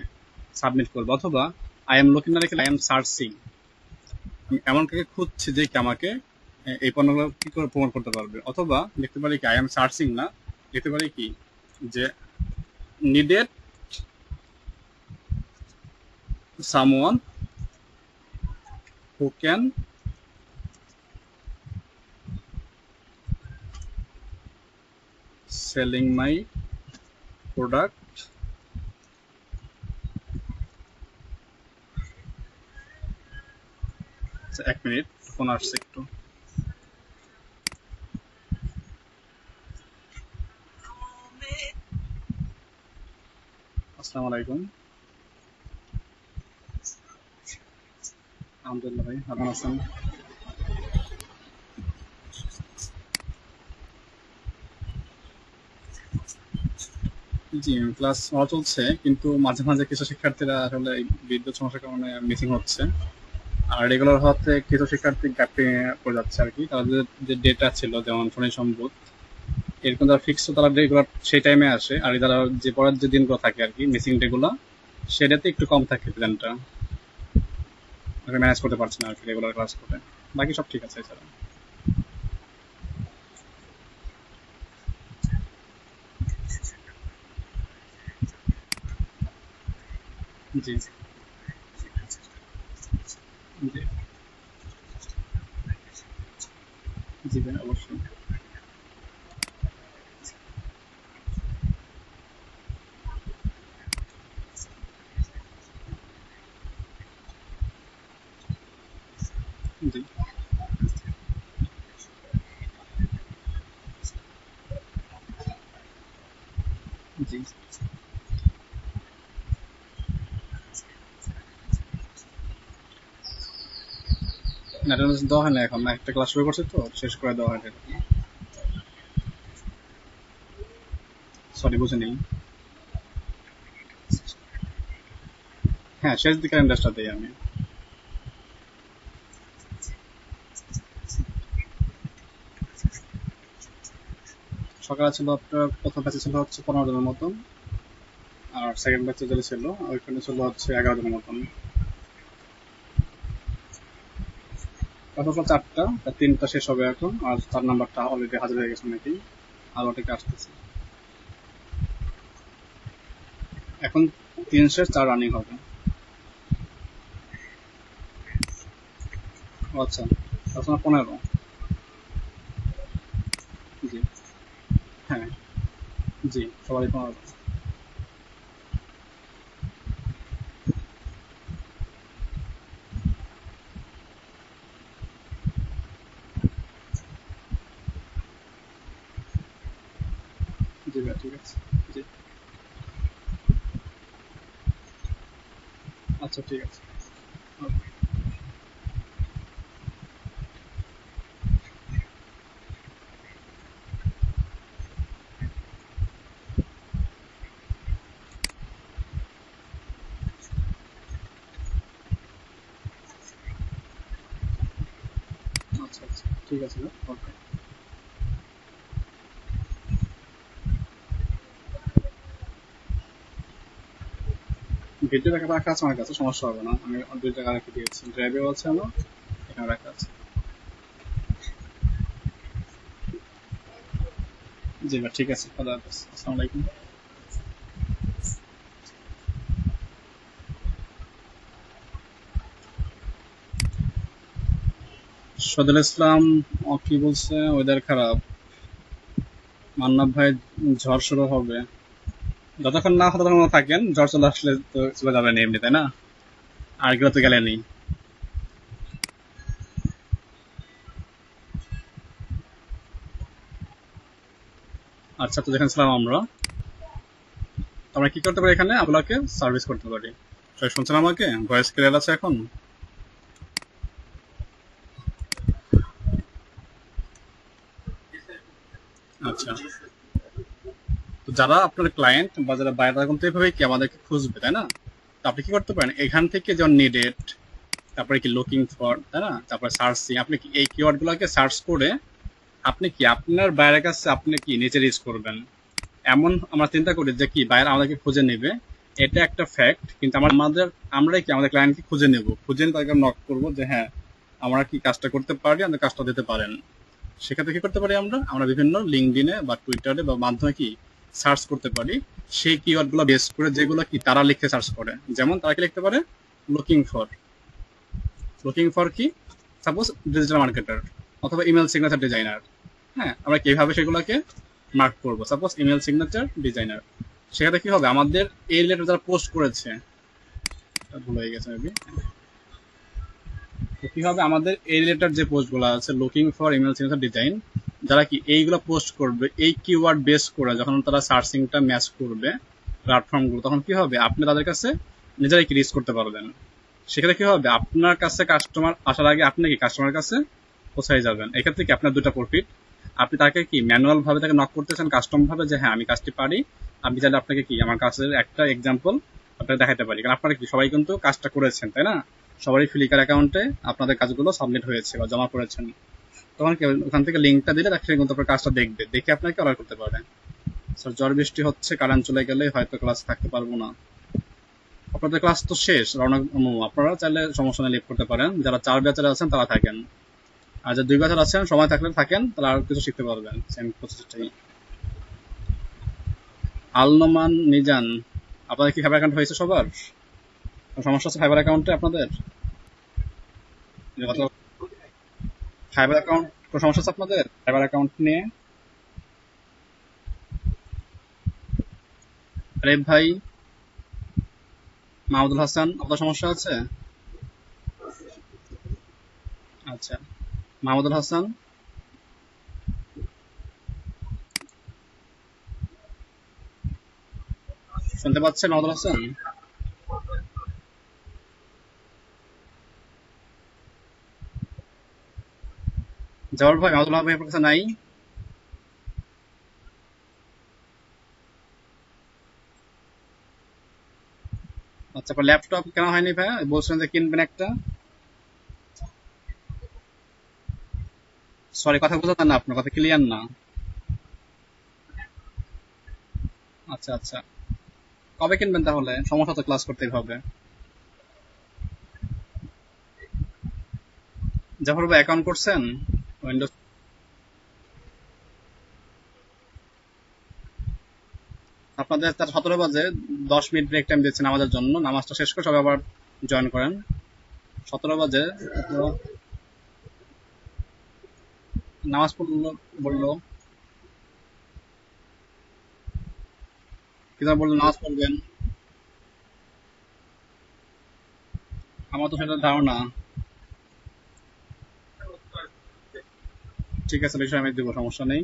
সাবমিট করবে। অথবা আই এম লুকিং না লিখে আই এম সার্চিং, আমি এমন কাউকে খুঁজছি যে কি আমাকে এই পণ্যগুলো কি করে প্রমোট করতে পারবে। অথবা লিখতে পারি কি আই এম সার্চিং না, লিখতে পারি কি যে needed someone who can selling my product. এক মিনিট, ফোন আসছে একটু। আসসালামু আলাইকুম। আলহামদুলিল্লাহ ভাই, ভালো আছেন? জি, ক্লাস ভালো চলছে, কিন্তু মাঝে মাঝে কিছু শিক্ষার্থীরা আসলে এই বিদ্যুৎ সমস্যার কারণে মিসিং হচ্ছে। আর রেগুলার হওয়াতে কিছু শিক্ষার্থী গ্যাপে পড়ে যাচ্ছে আর কি। তাদের যে ডেটা ছিল, যেমন শনি সম্পদ, এরকম যারা ফিক্সড তারা রেগুলার সেই টাইমে আসে, আর যারা যে পরের যে দিনগুলো থাকে আর কি মিসিং ডেগুলো, সেটাতে একটু কম থাকে প্ল্যানটা, ম্যানেজ করতে পারছে না আর কি রেগুলার ক্লাস করে। বাকি সব ঠিক আছে এছাড়া। জি জি জি ভাই, অবশ্যই। জি জি, অ্যাটেন্ডেন্স দেওয়া হয় না এখন, একটা ক্লাস শুরু করছে তো শেষ করে দেওয়া হয়। সরি, বুঝে নেই। হ্যাঁ, শেষ দিকে ইন্টারেস্টটা দিই আমি। সকালে ছিল আপনার, প্রথম ব্যাচে ছিল হচ্ছে 15 জনের মতন, আর সেকেন্ড ব্যাচে যেটা ছিল ওইখানে ছিল হচ্ছে 11 জনের মতন। তারপর 4টা, তার 3টা শেষ হবে এখন, আর 4 নাম্বারটা অলরেডি হাজির হয়ে গেছে নাকি, আর ওটাকে আসতেছে এখন। 3 শেষ 4 রানিং হবে। ও আচ্ছা, তাছাড়া 15। জি, হ্যাঁ। জি, সবারই তোমার। জি ভাই, ঠিক আছে। জি, আচ্ছা ঠিক আছে। ওকে। আচ্ছা আচ্ছা, ঠিক আছে ভাই, ওকে। ভিডিও ব্যাকআপ রাখা আছে আমার কাছে, সমস্যা হবে না। আমি 2 জায়গা রেখে দিয়েছি, ড্রাইভেও আছে আমার, এখানে রাখা আছে। জি ভাই, ঠিক আছে, খোদা হাফেজ, আসসালামু আলাইকুম। সদর ইসলাম, ও কি বলছে, ওয়েদার খারাপ। মান্নাব ভাই, ঝড় শুরু হবে। যতক্ষণ না হয় ততক্ষণ থাকেন, ঝড় চলে আসলে তো চলে যাবেন এমনি, তাই না? আর এগুলো তো গেলেনি। আচ্ছা, তো যেখানে ছিলাম আমরা, তো আমরা কি করতে পারি এখানে, আপনাকে সার্ভিস করতে পারি। সবাই শুনছেন আমাকে? ভয়েস ক্লিয়ার আছে এখন? আচ্ছা, তো যারা আপনার ক্লায়েন্ট বা যারা বাইরে থাকুন, তো এইভাবে কি আমাদেরকে খুঁজবে, তাই না? তো আপনি কি করতে পারেন, এখান থেকে যেমন নিডেড, তারপরে কি লুকিং ফর, তাই না, তারপরে সার্চিং, আপনি কি এই কিওয়ার্ড গুলোকে সার্চ করে আপনি কি আপনার বাইরের কাছে আপনি কি নিচে রিচ করবেন। এমন আমরা চিন্তা করি যে কি বাইরে আমাদেরকে খুঁজে নেবে, এটা একটা ফ্যাক্ট, কিন্তু আমরাই কি আমাদের ক্লায়েন্টকে খুঁজে নেব, খুঁজে নিয়ে তাদেরকে নক করবো যে হ্যাঁ, আমরা কি কাজটা করতে পারি, আমাদের কাজটা দিতে পারেন। সেক্ষেত্রে কি করতে পারি, আমরা বিভিন্ন লিঙ্কডিনে বা টুইটারে বা মাধ্যমে কি সার্চ করতে পারি, সেই কিওয়ার্ড গুলো বেস করে, যেগুলো কি তারা লিখে সার্চ করে। যেমন তারা কি লিখতে পারে, লুকিং ফর, লুকিং ফর কি, সাপোজ ডিজিটাল মার্কেটার অথবা ইমেল সিগনেচার ডিজাইনার। হ্যাঁ, আমরা কিভাবে সেগুলোকে মার্ক করবো, সাপোজ ইমেল সিগনেচার ডিজাইনার। সেখানে কি হবে, আমাদের এই রিলেটেড যারা পোস্ট করেছে, ভুল হয়ে গেছে মেবি, তো কি হবে, আমাদের এই রিলেটেড যে পোস্টগুলো আছে, looking for email signature design, যারা কি এইগুলো পোস্ট করবে এই কিওয়ার্ড বেস করে, যখন তারা সার্চিংটা ম্যাচ করবে প্ল্যাটফর্মগুলো, তখন কি হবে, আপনি তাদের কাছে নিজেরাই কি রিচ করতে পারবেন। সেক্ষেত্রে কি হবে, আপনার কাছে কাস্টমার আসার আগে আপনি কি কাস্টমারের কাছে পৌঁছায় যাবেন। এক্ষেত্রে কি আপনার দুটা প্রফিট, আপনি তাকে কি ম্যানুয়াল ভাবে তাকে নক করতেছেন কাস্টম ভাবে যে হ্যাঁ আমি কাজটি পারি, আমি চাইলে আপনাকে কি আমার কাছের একটা এক্সাম্পল আপনাকে দেখাতে পারি, কারণ আপনারা কি সবাই কিন্তু কাজটা করেছেন, তাই না? সবারই ফ্লিকার অ্যাকাউন্টে আপনাদের কাজগুলো সাবমিট হয়েছে বা জমা করেছেন। তখন কি ওখান থেকে লিঙ্কটা দিলে তাকে কিন্তু আপনার কাজটা দেখবে, দেখে আপনাকে অর্ডার করতে পারে। স্যার, ঝড় বৃষ্টি হচ্ছে, কারেন্ট চলে গেলে হয়তো ক্লাস থাকতে পারবো না। আপনাদের ক্লাস তো শেষ, রওনা। আপনারা চাইলে সমস্যা নিয়ে লিভ করতে পারেন, যারা 4 ব্যাচের আছেন তারা থাকেন, আর যারা 2 ব্যাচের আছেন সময় থাকলে থাকেন, তাহলে আর কিছু শিখতে পারবেন সেম প্রসেসটাই। আলনোমান মিজান, আপনাদের কি ফাইবার অ্যাকাউন্ট হয়েছে সবার? কোনো সমস্যা আছে ফাইবার অ্যাকাউন্টে আপনাদের? ফাইবার অ্যাকাউন্ট, কোনো সমস্যা আছে আপনাদের ফাইবার অ্যাকাউন্ট নিয়ে? আরে ভাই, মাহমুদুল হাসান, আপনার সমস্যা আছে? আচ্ছা, মাহমুদুল হাসান, শুনতে পাচ্ছেন মাহমুদুল হাসান? জওয়ার ভাই, মাহমুদুল ভাই আপনার কাছে নাই? আচ্ছা, আপনার ল্যাপটপ কেনা হয়নি ভাই, বলছেন যে কিনবেন একটা। সরি, কথা বুঝতে না, আপনার কথা ক্লিয়ার না। আচ্ছা আচ্ছা, কবে কিনবেন তাহলে? সমস্যা তো, ক্লাস করতেই হবে। জাফর ভাই, অ্যাকাউন্ট করছেন উইন্ডোজ? আপনাদের তার 17 বাজে, 10 মিনিট ব্রেক টাইম দিচ্ছেন আমাদের জন্য, নামাজটা শেষ করে সবাই আবার জয়েন করেন। 17 বাজে, আপনারা নামাজ পড়লো বললো। যেন বললেন নামাজ পড়বেন, আমার তো সেটা ধারণা। ঠিক আছে, বিষয় আমি দেবো, সমস্যা নেই।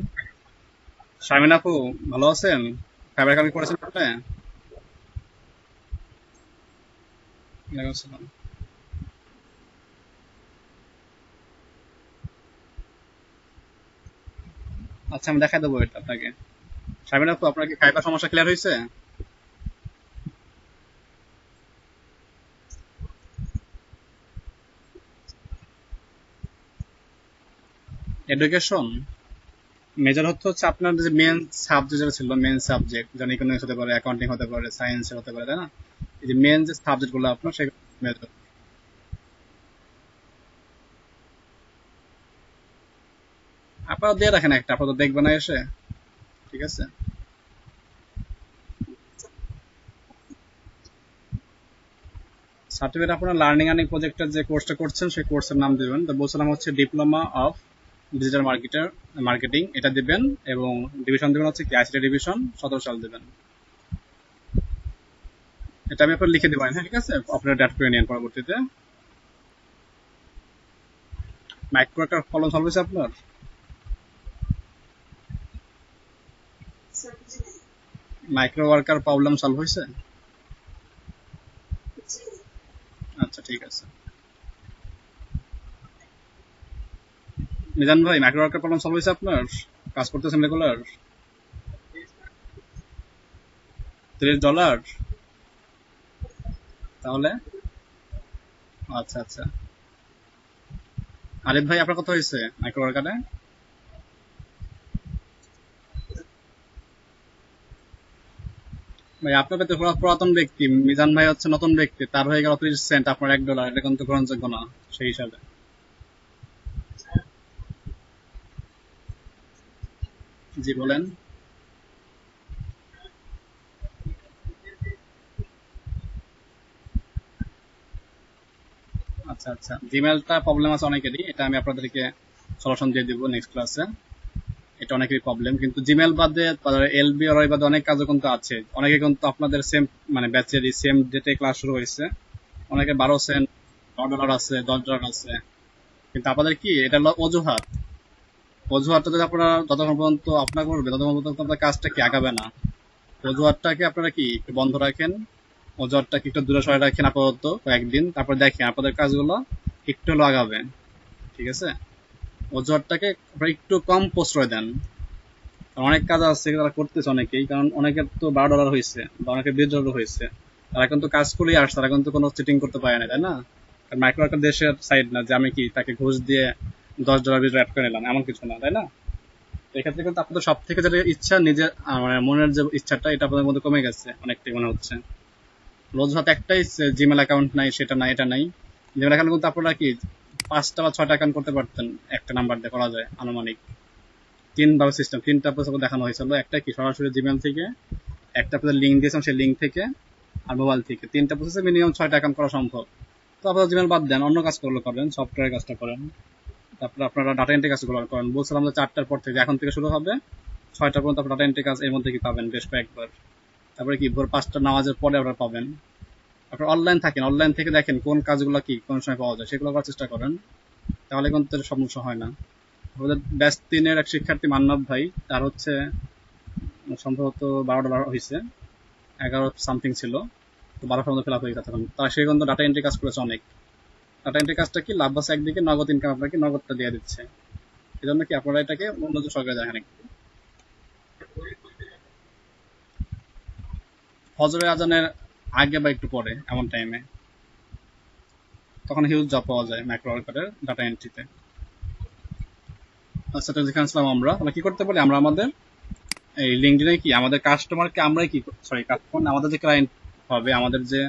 শামিন আপু, ভালো আছেন? খাবার খাবি করেছেন আপনি? ওয়ালাইকুম আসসালাম। আচ্ছা, আমি দেখাই দেবো এটা আপনাকে। শামিন আপু, আপনার কি খাইবার সমস্যা ক্লিয়ার হয়েছে? এডুকেশন মেজর হচ্ছে আপনার যে মেন সাবজেক্ট যেটা ছিল, মেন সাবজেক্ট, যেমন ইকোনমিক্স হতে পারে, অ্যাকাউন্টিং হতে পারে, সায়েন্স হতে পারে, তাই না? এই যে মেন যে সাবজেক্ট গুলো আপনার, সেগুলো মেজর। আপনারা দিয়ে রাখেন একটা, আপনারা তো দেখবেন না এসে। ঠিক আছে। সার্টিফিকেট আপনার লার্নিং আর্নিং প্রজেক্টের যে কোর্সটা করছেন সেই কোর্সের নাম দিবেন। তো বলছিলাম হচ্ছে ডিপ্লোমা অফ ডিজিটাল মার্কেটিং, এটা দিবেন। এবং ডিভিশন দিবেন হচ্ছে কি আইসিটি ডিভিশন, 17 সাল দিবেন। এটা আমি আপনার লিখে দিবেন, হ্যাঁ ঠিক আছে, আপনারা ডেট করে নিন পরবর্তীতে। মাইক্রো একটা ফলন সলভ হয়েছে আপনার? মাইক্রো ওয়ার্কার প্রবলেম সলভ হয়েছে? আচ্ছা ঠিক আছে। মিজান ভাই, মাইক্রো ওয়ার্কার প্রবলেম সলভ হয়েছে আপনার? কাজ করতেছেন রেগুলার? $30? তাহলে আচ্ছা আচ্ছা। আরিফ ভাই, আপনার কত হয়েছে মাইক্রো ওয়ার্কারে? ভাই আপনার তো পুরাতন ব্যক্তি, মিজান ভাই হচ্ছে নতুন ব্যক্তি, তার হয়ে গেল 30 সেন্ট, আপনার $1, এটা কিন্তু গ্রহণযোগ্য না সেই হিসাবে। জি বলেন। আচ্ছা আচ্ছা, জিমেলটা প্রবলেম আছে অনেকেরই, এটা আমি আপনাদেরকে সলিউশন দিয়ে দিব নেক্সট ক্লাসে। এটা অনেকেরই প্রবলেম, কিন্তু জিমেল বাদে এলবি আর বাদে অনেক কাজও কিন্তু আছে। অনেকে কিন্তু আপনাদের সেম মানে ব্যাচেরই সেম ডেটে ক্লাস শুরু হয়েছে, অনেকে 12 সেন্ট, $9 আছে, $10 আছে। কিন্তু আপনাদের কি এটা হলো অজুহাত। অজুহাতটা যদি আপনারা যতক্ষণ পর্যন্ত আপনার করবে ততক্ষণ পর্যন্ত আপনার কাজটা কি আগাবে না। অজুহাতটাকে আপনারা কি একটু বন্ধ রাখেন, অজুহাতটাকে একটু দূরে সরে রাখেন আপাতত কয়েকদিন, তারপর দেখেন আপনাদের কাজগুলো একটু হলেও আগাবে। ঠিক আছে। অজুহাতটাকে আপনারা একটু কম প্রশ্রয় দেন। কারণ অনেক কাজ আছে তারা করতেছে অনেকেই, কারণ অনেকের তো $12 হয়েছে বা অনেকের $20 হয়েছে, তারা কিন্তু কাজ করেই আসছে, তারা কিন্তু কোনো চিটিং করতে পারে না, তাই না? মাইক্রো একটা দেশের সাইড না যে আমি কি তাকে ঘুষ দিয়ে $10 ভিতরে অ্যাড করে নিলাম, এমন কিছু না, তাই না? তো এক্ষেত্রে কিন্তু আপনাদের সব থেকে যেটা ইচ্ছা, নিজের মানে মনের যে ইচ্ছাটা, এটা আপনাদের মধ্যে কমে গেছে অনেকটাই মনে হচ্ছে। রোজ হাতে একটাই জিমেল অ্যাকাউন্ট নাই, সেটা নাই, এটা নাই। জিমেল অ্যাকাউন্ট কিন্তু আপনারা কি 5টা বা 6টা অ্যাকাউন্ট করতে পারতেন, একটা নাম্বার দিয়ে করা যায় আনুমানিক। তিনভাবে সিস্টেম, তিনটা প্রসেস দেখানো হয়েছিল। একটা কি সরাসরি জিমেল থেকে, একটা আপনাদের লিঙ্ক দিয়েছিলাম সেই লিঙ্ক থেকে, আর মোবাইল থেকে। তিনটা প্রসেসে মিনিমাম 6টা অ্যাকাউন্ট করা সম্ভব। তো আপনারা জিমেল বাদ দেন, অন্য কাজগুলো করেন, সফটওয়্যার কাজটা করেন। তারপরে আপনারা ডাটা এন্ট্রি কাজগুলো করেন। বলছিলাম যে 4টার পর থেকে, এখন থেকে শুরু হবে, 6টা পর্যন্ত আপনার ডাটা এন্ট্রি কাজ এর মধ্যে কি পাবেন বেশ কয়েকবার। তারপরে কি ভোর 5টা নামাজের পরে আপনারা পাবেন। আপনারা অনলাইন থাকেন, অনলাইন থেকে দেখেন কোন কাজগুলো কি কোন সময় পাওয়া যায়, সেগুলো করার চেষ্টা করেন। তাহলে কিন্তু সমস্যা হয় না। আমাদের ব্যাচ 3-এর এক শিক্ষার্থী মান্নাত ভাই, তার হচ্ছে সম্ভবত $12 হয়েছে, 11 সামথিং ছিল। তো 12টার মধ্যে ফিল আপ হয়ে গেছে তখন। তার সে কিন্তু ডাটা এন্ট্রি কাজ করেছে অনেক। ডাটা এন্ট্রি কাজটা কি লাভ আছে একদিকে, নগদ ইনকাম আপনাকে নগদটা দিয়ে দিচ্ছে। এই জন্য কি আপনারা এটাকে মনোযোগ সহকারে দেখেন একটু। ফজরের আজানের আগে বা একটু পরে এমন টাইমে, তখন হিউজ জব পাওয়া যায় মাইক্রো ওয়ার্কারের ডাটা এন্ট্রিতে। আচ্ছা, তো যেখানে ছিলাম আমরা কি করতে পারি, আমরা আমাদের এই লিঙ্কডিনে কি আমাদের কাস্টমারকে আমরাই কি, সরি কাস্টমার না, আমাদের যে ক্লায়েন্ট হবে, আমাদের যে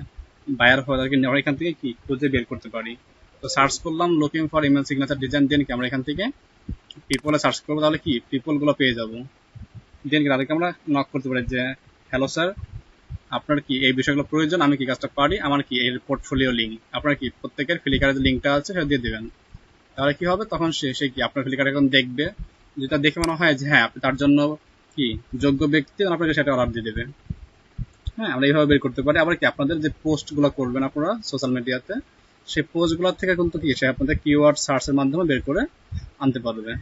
বায়ার হবে, তাদেরকে আমরা এখান থেকে কি খুঁজে বের করতে পারি। তো সার্চ করলাম looking for email signature design, then কি আমরা এখান থেকে পিপলে সার্চ করবো, তাহলে কি পিপল গুলো পেয়ে যাবো। দেন কি তাদেরকে আমরা নক করতে পারি যে হ্যালো স্যার, আপনার কি এই বিষয়গুলো প্রয়োজন, আমি কি কাজটা পারি, আমার কি এই পোর্টফোলিও লিঙ্ক, আপনার কি প্রত্যেকের ফ্লিকারের যে লিঙ্কটা আছে সেটা দিয়ে দেবেন। তাহলে কি হবে, তখন সে কি আপনার ফ্লিকার এখন দেখবে, যেটা দেখে মনে হয় যে হ্যাঁ আপনি তার জন্য কি যোগ্য ব্যক্তি, আপনাকে সেটা অর্ডার দিয়ে দেবে। হ্যাঁ, আমরা এইভাবে বের করতে পারি। আবার কি আপনাদের যে পোস্টগুলো করবেন আপনারা সোশ্যাল মিডিয়াতে, সেই পোস্টগুলোর থেকে কিন্তু কি সে আপনাদের কিওয়ার্ড সার্চের মাধ্যমে বের করে আনতে পারবে।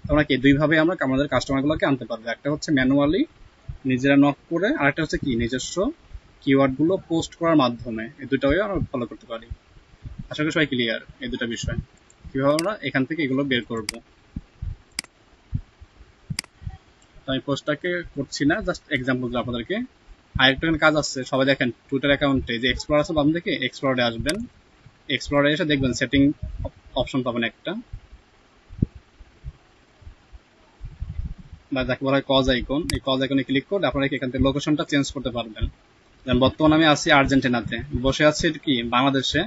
তোমরা কি দুইভাবে আমরা আমাদের কাস্টমারগুলোকে আনতে পারবো, একটা হচ্ছে ম্যানুয়ালি নিজেরা নক করে, আর একটা হচ্ছে কি নিজস্ব কিওয়ার্ডগুলো পোস্ট করার মাধ্যমে। এই দুটোই আমরা ফলো করতে পারি। আশা করি সবাই ক্লিয়ার এই দুটো বিষয়, কিভাবে আমরা এখান থেকে এগুলো বের করব। তো আমি পোস্টটাকে করছি না, জাস্ট এক্সাম্পল দিলাম আপনাদেরকে। আরেকটা কাজ আছে, সবাই দেখেন টুইটার অ্যাকাউন্টে যে এক্সপ্লোর আছে বাম দিকে, এক্সপ্লোরে আসবেন। এক্সপ্লোরে এসে দেখবেন সেটিং অপশন পাবেন একটা, বা যাকে বলা হয় কজ আইকন। এই কজ আইকনে ক্লিক করে আপনারা এখান থেকে লোকেশনটা চেঞ্জ করতে পারবেন। যেমন বর্তমানে আমি আছি আর্জেন্টিনাতে, বসে আছি কি বাংলাদেশে,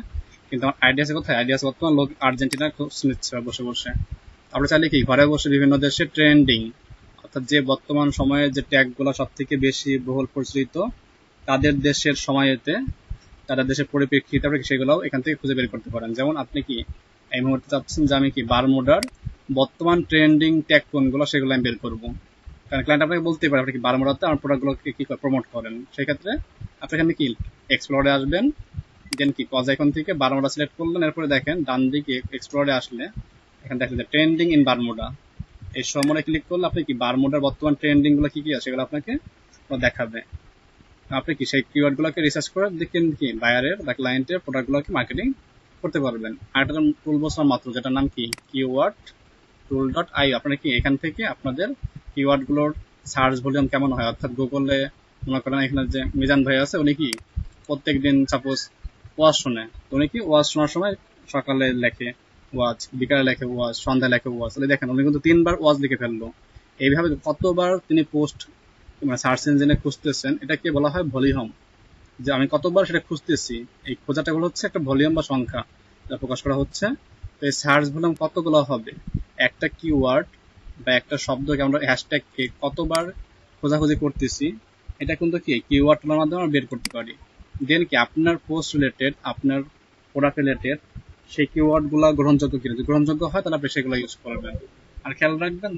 কিন্তু আমার আইডিয়া আছে কোথায়, আইডিয়া আছে বর্তমান লোক আর্জেন্টিনা খোঁজ নিচ্ছে বসে বসে। আপনি চাইলে কি ঘরে বসে বিভিন্ন দেশে ট্রেন্ডিং, অর্থাৎ যে বর্তমান সময়ে যে ট্যাগগুলো সব থেকে বেশি বহুল প্রচলিত তাদের দেশের সময়েতে, তাদের দেশের পরিপ্রেক্ষিতে আপনি সেগুলোও এখান থেকে খুঁজে বের করতে পারেন। যেমন আপনি কি এই মুহূর্তে চাচ্ছেন যে আমি কি বারমুডার বর্তমান ট্রেন্ডিং ট্যাগ কোনগুলো সেগুলো আমি বের করবো, কারণ ক্লায়েন্ট আপনাকে বলতেই পারে আপনি কি বারমুডাতে আমার প্রোডাক্টগুলোকে কি প্রমোট করেন। সেই ক্ষেত্রে আপনি এখানে কি এক্সপ্লোরে আসবেন, দেন কি কজ আইকন থেকে বারমুডা সিলেক্ট করলেন, এরপরে দেখেন ডান দিকে এক্সপ্লোরে আসলে এখানে দেখেন যে ট্রেন্ডিং ইন বারমুডা, এই সময় ক্লিক করলে আপনি কি বারমুডার বর্তমান ট্রেন্ডিং গুলো কি কি আছে সেগুলো আপনাকে দেখাবে। আপনি কি সেই কিওয়ার্ড গুলোকে রিসার্চ করে দেখেন কি বায়ারের বা ক্লায়েন্টের প্রোডাক্ট গুলোকে মার্কেটিং করতে পারবেন। আর একটা টুল বসার মাত্র, যেটার নাম কি কিওয়ার্ড টুল ডট আই। আপনারা কি এখান থেকে আপনাদের কিওয়ার্ড গুলোর সার্চ ভলিউম কেমন হয়, অর্থাৎ গুগলে মনে করেন এখানে যে মিজান ভাই আছে, উনি কি প্রত্যেক দিন সাপোজ ওয়াজ শোনে, উনি কি ওয়াজ শোনার সময় সকালে লেখে ওয়াজ, বিকালে লেখে ওয়াজ, সন্ধ্যায় লেখে ওয়াজ, তাহলে দেখেন উনি কিন্তু 3বার ওয়াজ লিখে ফেললো। এইভাবে কতবার তিনি পোস্ট মানে সার্চ ইঞ্জিনে খুঁজতেছেন, এটাকে বলা হয় ভলিউম, যে আমি কতবার সেটা খুঁজতেছি। এই খোঁজাটা হচ্ছে একটা ভলিউম বা সংখ্যা যা প্রকাশ করা হচ্ছে। তো এই সার্চ ভলিউম কতগুলো হবে, একটা কিওয়ার্ড বা একটা শব্দকে আমরা হ্যাশট্যাগকে কতবার খোঁজাখুঁজি করতেছি, এটা কিন্তু কি কিওয়ার্ড টুলের মাধ্যমে আমরা বের করতে পারি। দেন কি আপনার পোস্ট রিলেটেড, আপনার প্রোডাক্ট রিলেটেড সেই কিওয়ার্ডগুলো গ্রহণযোগ্য কিনা, যদি গ্রহণযোগ্য হয় তাহলে আপনি সেগুলো ইউজ করবেন। আর খেয়াল রাখবেন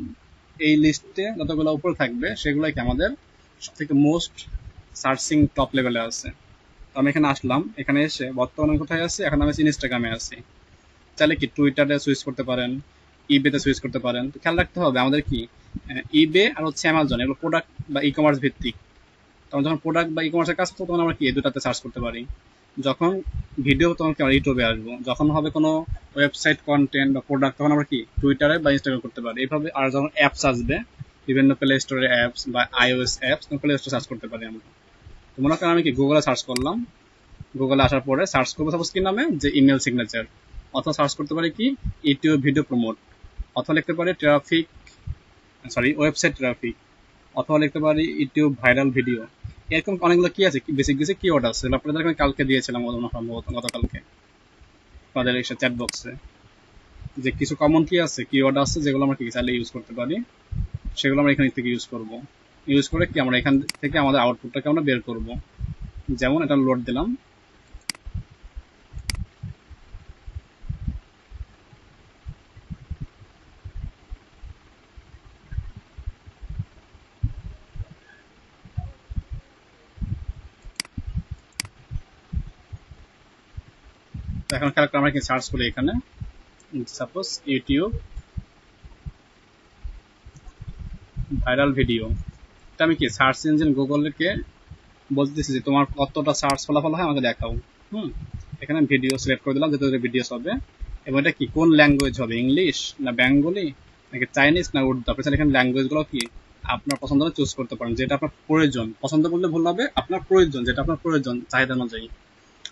এই লিস্টে যতগুলো উপরে থাকবে সেগুলোই কি আমাদের সব থেকে মোস্ট সার্চিং টপ লেভেলে আছে। তো আমি এখানে আসলাম, এখানে এসে বর্তমানে কোথায় আছি, এখন আমি ইনস্টাগ্রামে আছি। চাইলে কি টুইটারে সুইচ করতে পারেন, ইবেতে সুইচ করতে পারেন। তো খেয়াল রাখতে হবে আমাদের কি ইবে আর হচ্ছে অ্যামাজন, এগুলো প্রোডাক্ট বা ই কমার্স ভিত্তিক। তখন যখন প্রোডাক্ট বা ই কমার্সের কাজ করবো তখন আমরা কি এই দুটাতে সার্চ করতে পারি। যখন ভিডিও তখন কি আমরা ইউটিউবে আসবো, যখন হবে কোনো ওয়েবসাইট কন্টেন্ট বা প্রোডাক্ট তখন আমরা কি টুইটারে বা ইনস্টাগ্রামে করতে পারি এইভাবে। আর যখন অ্যাপস আসবে বিভিন্ন প্লে স্টোরের অ্যাপস বা আইওএস অ্যাপস, তখন প্লে স্টোরে সার্চ করতে পারি আমরা। তো মনে করেন আমি কি গুগলে সার্চ করলাম, গুগলে আসার পরে সার্চ করবো সাপোজ কি নামে, যে ইমেল সিগনেচার, অথবা সার্চ করতে পারি কি ইউটিউব ভিডিও প্রমোট, অথবা লিখতে পারি ট্রাফিক ওয়েবসাইট ট্রাফিক, অথবা লিখতে পারি ইউটিউব ভাইরাল ভিডিও। এরকম অনেকগুলো কি আছে, বেসিক বেসিক কিওয়ার্ড আছে, আপনাদের আমি কালকে দিয়েছিলাম সম্ভবত গতকালকে আপনাদের এসে চ্যাট বক্সে, যে কিছু কমন কি আছে কিওয়ার্ড আছে যেগুলো আমরা কি চাইলে ইউজ করতে পারি, সেগুলো আমরা এখান থেকে ইউজ করব। ইউজ করে কি আমরা এখান থেকে আমাদের আউটপুটটাকে আমরা বের করব। যেমন এটা লোড দিলাম, তো এখন খেয়াল করে আমরা কি সার্চ করি এখানে সাপোজ ইউটিউব ভাইরাল ভিডিও, এটা আমি কি সার্চ ইঞ্জিন গুগলকে বলতেছি যে তোমার কতটা সার্চ ফলাফল হয় আমাকে দেখাও। এখানে ভিডিও সিলেক্ট করে দিলাম, যেহেতু ভিডিওস হবে, এবং এটা কি কোন ল্যাঙ্গুয়েজ হবে, ইংলিশ না বেঙ্গলি নাকি চাইনিজ না উর্দু। আপনি এখানে ল্যাঙ্গুয়েজগুলো কি আপনার পছন্দ চুজ করতে পারেন, যেটা আপনার প্রয়োজন, পছন্দ করলে ভুল হবে, আপনার প্রয়োজন যেটা আপনার প্রয়োজন চাহিদা অনুযায়ী।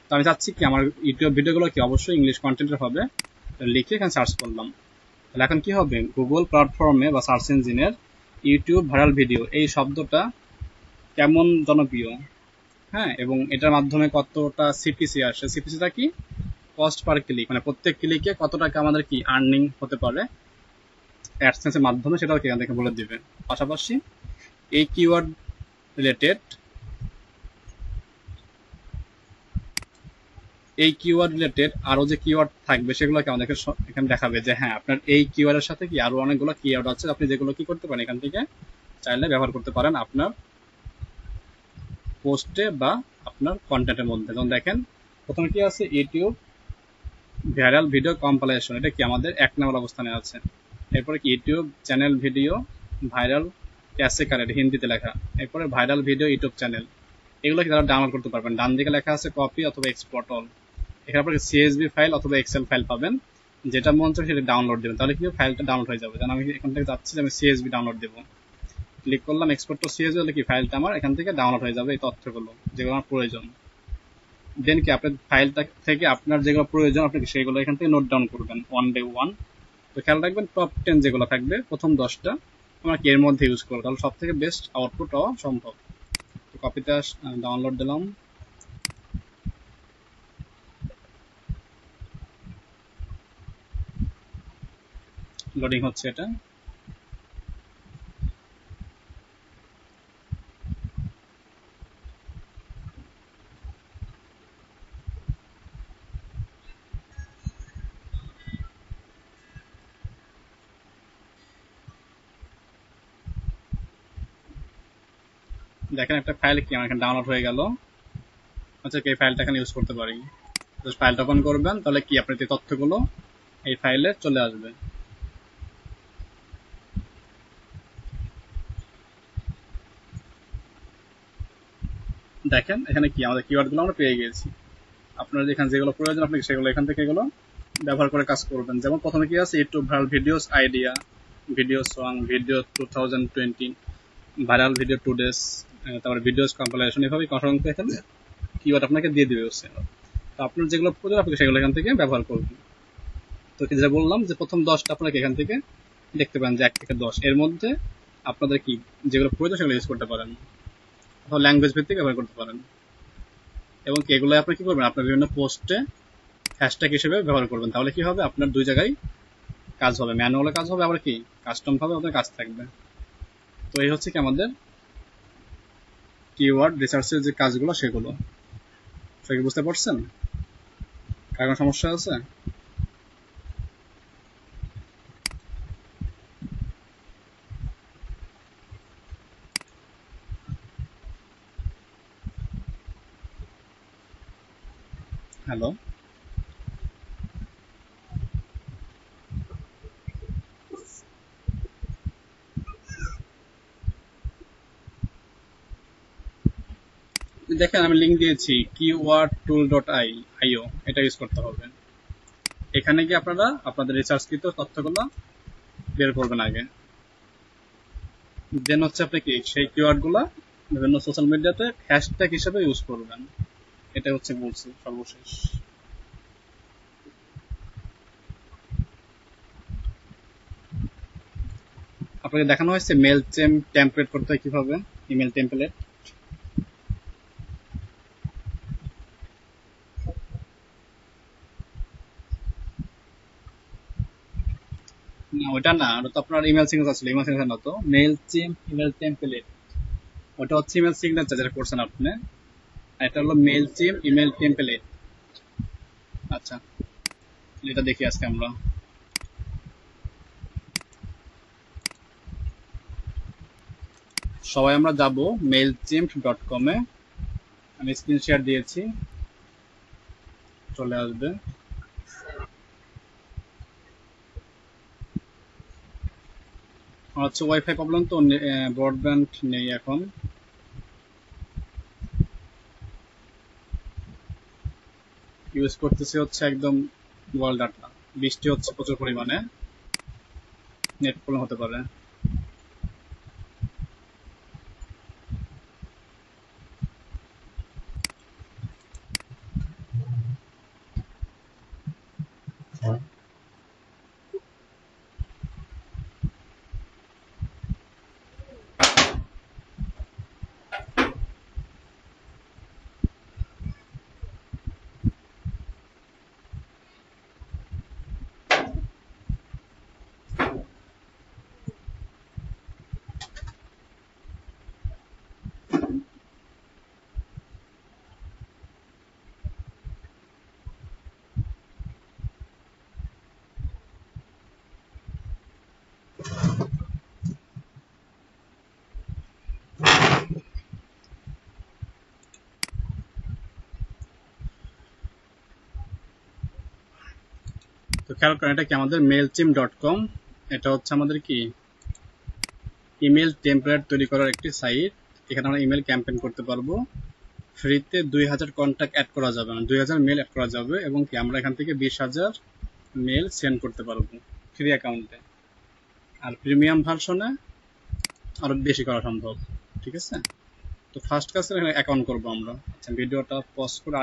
তো আমি চাচ্ছি কি আমার ইউটিউব ভিডিওগুলো কি অবশ্যই ইংলিশ কন্টেন্টের হবে, লিখে এখানে সার্চ করলাম। তাহলে এখন কি হবে, গুগল প্ল্যাটফর্মে বা সার্চ ইঞ্জিনের ইউটিউব ভাইরাল ভিডিও এই শব্দটা কেমন জনপ্রিয়, হ্যাঁ, এবং এটার মাধ্যমে কতটা সিপিসি আসে, সিপিসিটা কি কস্ট পার ক্লিক, মানে প্রত্যেক ক্লিকে কত টাকা আমাদের কি আর্নিং হতে পারে অ্যাডসেন্সের মাধ্যমে, সেটাও এখান থেকে বলে দিবে। পাশাপাশি এই কিওয়ার্ড রিলেটেড আরো যে কিওয়ার্ড থাকবে সেগুলোকে আমাদেরকে এখানে দেখাবে যে হ্যাঁ আপনার এই কিওয়ার্ডের সাথে কি আরো অনেকগুলো কিওয়ার্ড আছে, আপনি যেগুলো কি করতে পারেন এখান থেকে চাইলে ব্যবহার করতে পারেন আপনার পোস্টে বা আপনার কন্টেন্টের মধ্যে। যেমন দেখেন প্রথমে কি আছে, ইউটিউব ভাইরাল ভিডিও কম্পাইলেশন, এটা কি আমাদের 1 নম্বর অবস্থানে আছে। এরপরে কি ইউটিউব চ্যানেল ভিডিও ভাইরাল ক্যাসেকার, এটা হিন্দিতে লেখা। এরপরে ভাইরাল ভিডিও ইউটিউব চ্যানেল, এগুলো কি তারা ডাউনলোড করতে পারবেন। ডান দিকে লেখা আছে কপি অথবা এক্সপোর্ট অল, এখানে আপনাকে সিএসভি ফাইল অথবা এক্সেল ফাইল পাবেন, যেটা মন চায় সেটা ডাউনলোড দেবেন, তাহলে কি ফাইলটা ডাউনলোড হয়ে যাবে। যেন আমি এখান থেকে যাচ্ছি যে আমি সিএসভি ডাউনলোড দেবো, ক্লিক করলাম এক্সপোর্ট টু সিএসভি, হলে কি ফাইলটা আমার এখান থেকে ডাউনলোড হয়ে যাবে, এই তথ্যগুলো যেগুলো আমার প্রয়োজন। দেন কি আপনার ফাইলটা থেকে আপনার যেগুলো প্রয়োজন আপনি সেগুলো এখান থেকে নোট ডাউন করবেন 1 বাই 1। তো খেয়াল রাখবেন টপ 10 যেগুলো থাকবে প্রথম 10টা আমরা কি এর মধ্যে ইউজ করবো, তাহলে সব থেকে বেস্ট আউটপুট হওয়া সম্ভব। তো কপিতে ডাউনলোড দিলাম, লোডিং হচ্ছে এটা। দেখেন একটা ফাইল কি আমার এখানে ডাউনলোড হয়ে গেল। আচ্ছা এই ফাইলটা এখানে ইউজ করতে পারি, জাস্ট ফাইলটা ওপেন করবেন, তাহলে কি আপনার এই তথ্যগুলো এই ফাইলে চলে আসবে। দেখেন এখানে কি আমাদের কিওয়ার্ডগুলো আমরা পেয়ে গেছি। আপনার যেখানে যেগুলো প্রয়োজন আপনি সেগুলো এখান থেকে এগুলো ব্যবহার করে কাজ করবেন। যেমন প্রথমে কি আছে, YouTube viral videos idea, video song, video 2020, viral video 2 days, তারপরে ভিডিওস কম্পাইলেশন, এভাবে অসংখ্য এখানে কিওয়ার্ড আপনাকে দিয়ে দিবে। তো আপনার যেগুলো প্রয়োজন আপনি সেগুলো এখান থেকে ব্যবহার করবেন। তো যেটা বললাম যে প্রথম 10টা আপনাকে এখান থেকে দেখতে পান যে 1 থেকে 10 এর মধ্যে আপনাদের কি যেগুলো প্রয়োজন সেগুলো ইউজ করতে পারেন, অথবা ল্যাঙ্গুয়েজ ভিত্তিক ব্যবহার করতে পারেন। এবং এগুলো আপনি কি করবেন, আপনার বিভিন্ন পোস্টে হ্যাশট্যাগ হিসেবে ব্যবহার করবেন, তাহলে কি হবে আপনার দুই জায়গায় কাজ হবে, ম্যানুয়ালে কাজ হবে, আবার কি কাস্টম ভাবে আপনার কাজ থাকবে। তো এই হচ্ছে কি আমাদের কিওয়ার্ড রিসার্চের যে কাজগুলো সেগুলো। সেটা বুঝতে পারছেন? কার কোনো সমস্যা আছে? হ্যালো, দেখেন আমি লিঙ্ক দিয়েছি keywordtool.io, এটা ইউজ করতে হবে। এখানে গিয়ে আপনারা আপনাদের রিসার্চকৃত তথ্যগুলো বের করবেন আগে, দেন হচ্ছে আপনি কি সেই কিওয়ার্ডগুলো বিভিন্ন সোশ্যাল মিডিয়াতে হ্যাশট্যাগ হিসেবে ইউজ করবেন। এটা হচ্ছে বলছি সর্বশেষ। আপনাকে দেখানো হয়েছে মেল চেম টেমপ্লেট করতে হয় কিভাবে, ইমেল টেমপ্লেট। না ওটা না, ওটা তো আপনার ইমেল সিগনেচার ছিল, ইমেল সিগনেচার না তো, মেল চেম ইমেল টেমপ্লেট, ওটা হচ্ছে ইমেল সিগনেচার যেটা করছেন আপনি, আর এটা হলো মেল চেম ইমেল টেমপ্লেট। আচ্ছা এটা দেখি আজকে আমরা। সবাই আমরা যাব mailchimp.com-এ, আমি স্ক্রিন শেয়ার দিয়েছি, চলে আসবে। আমার হচ্ছে ওয়াইফাই প্রবলেম তো, ব্রডব্যান্ড নেই এখন। ইউজ করতেছি হচ্ছে একদম ওয়ার্ল্ড ডাটা, বৃষ্টি হচ্ছে প্রচুর পরিমাণে, নেট প্রবলেম হতে পারে। তো খেয়াল করেন এটা কি আমাদের mailchimp.com, এটা হচ্ছে আমাদের কি ইমেল টেমপ্লেট তৈরি করার একটি সাইট। এখানে আমরা ইমেল ক্যাম্পেইন করতে পারবো। ফ্রিতে 2000 কন্ট্যাক্ট অ্যাড করা যাবে, 2000 মেল অ্যাড করা যাবে, এবং কি আমরা এখান থেকে 20,000 মেল সেন্ড করতে পারবো ফ্রি অ্যাকাউন্টে। আর প্রিমিয়াম ভার্সনে আরো বেশি করা সম্ভব। ঠিক আছে, তো ফার্স্ট কাজ অ্যাকাউন্ট করবো আমরা। আচ্ছা, ভিডিওটা পজ করে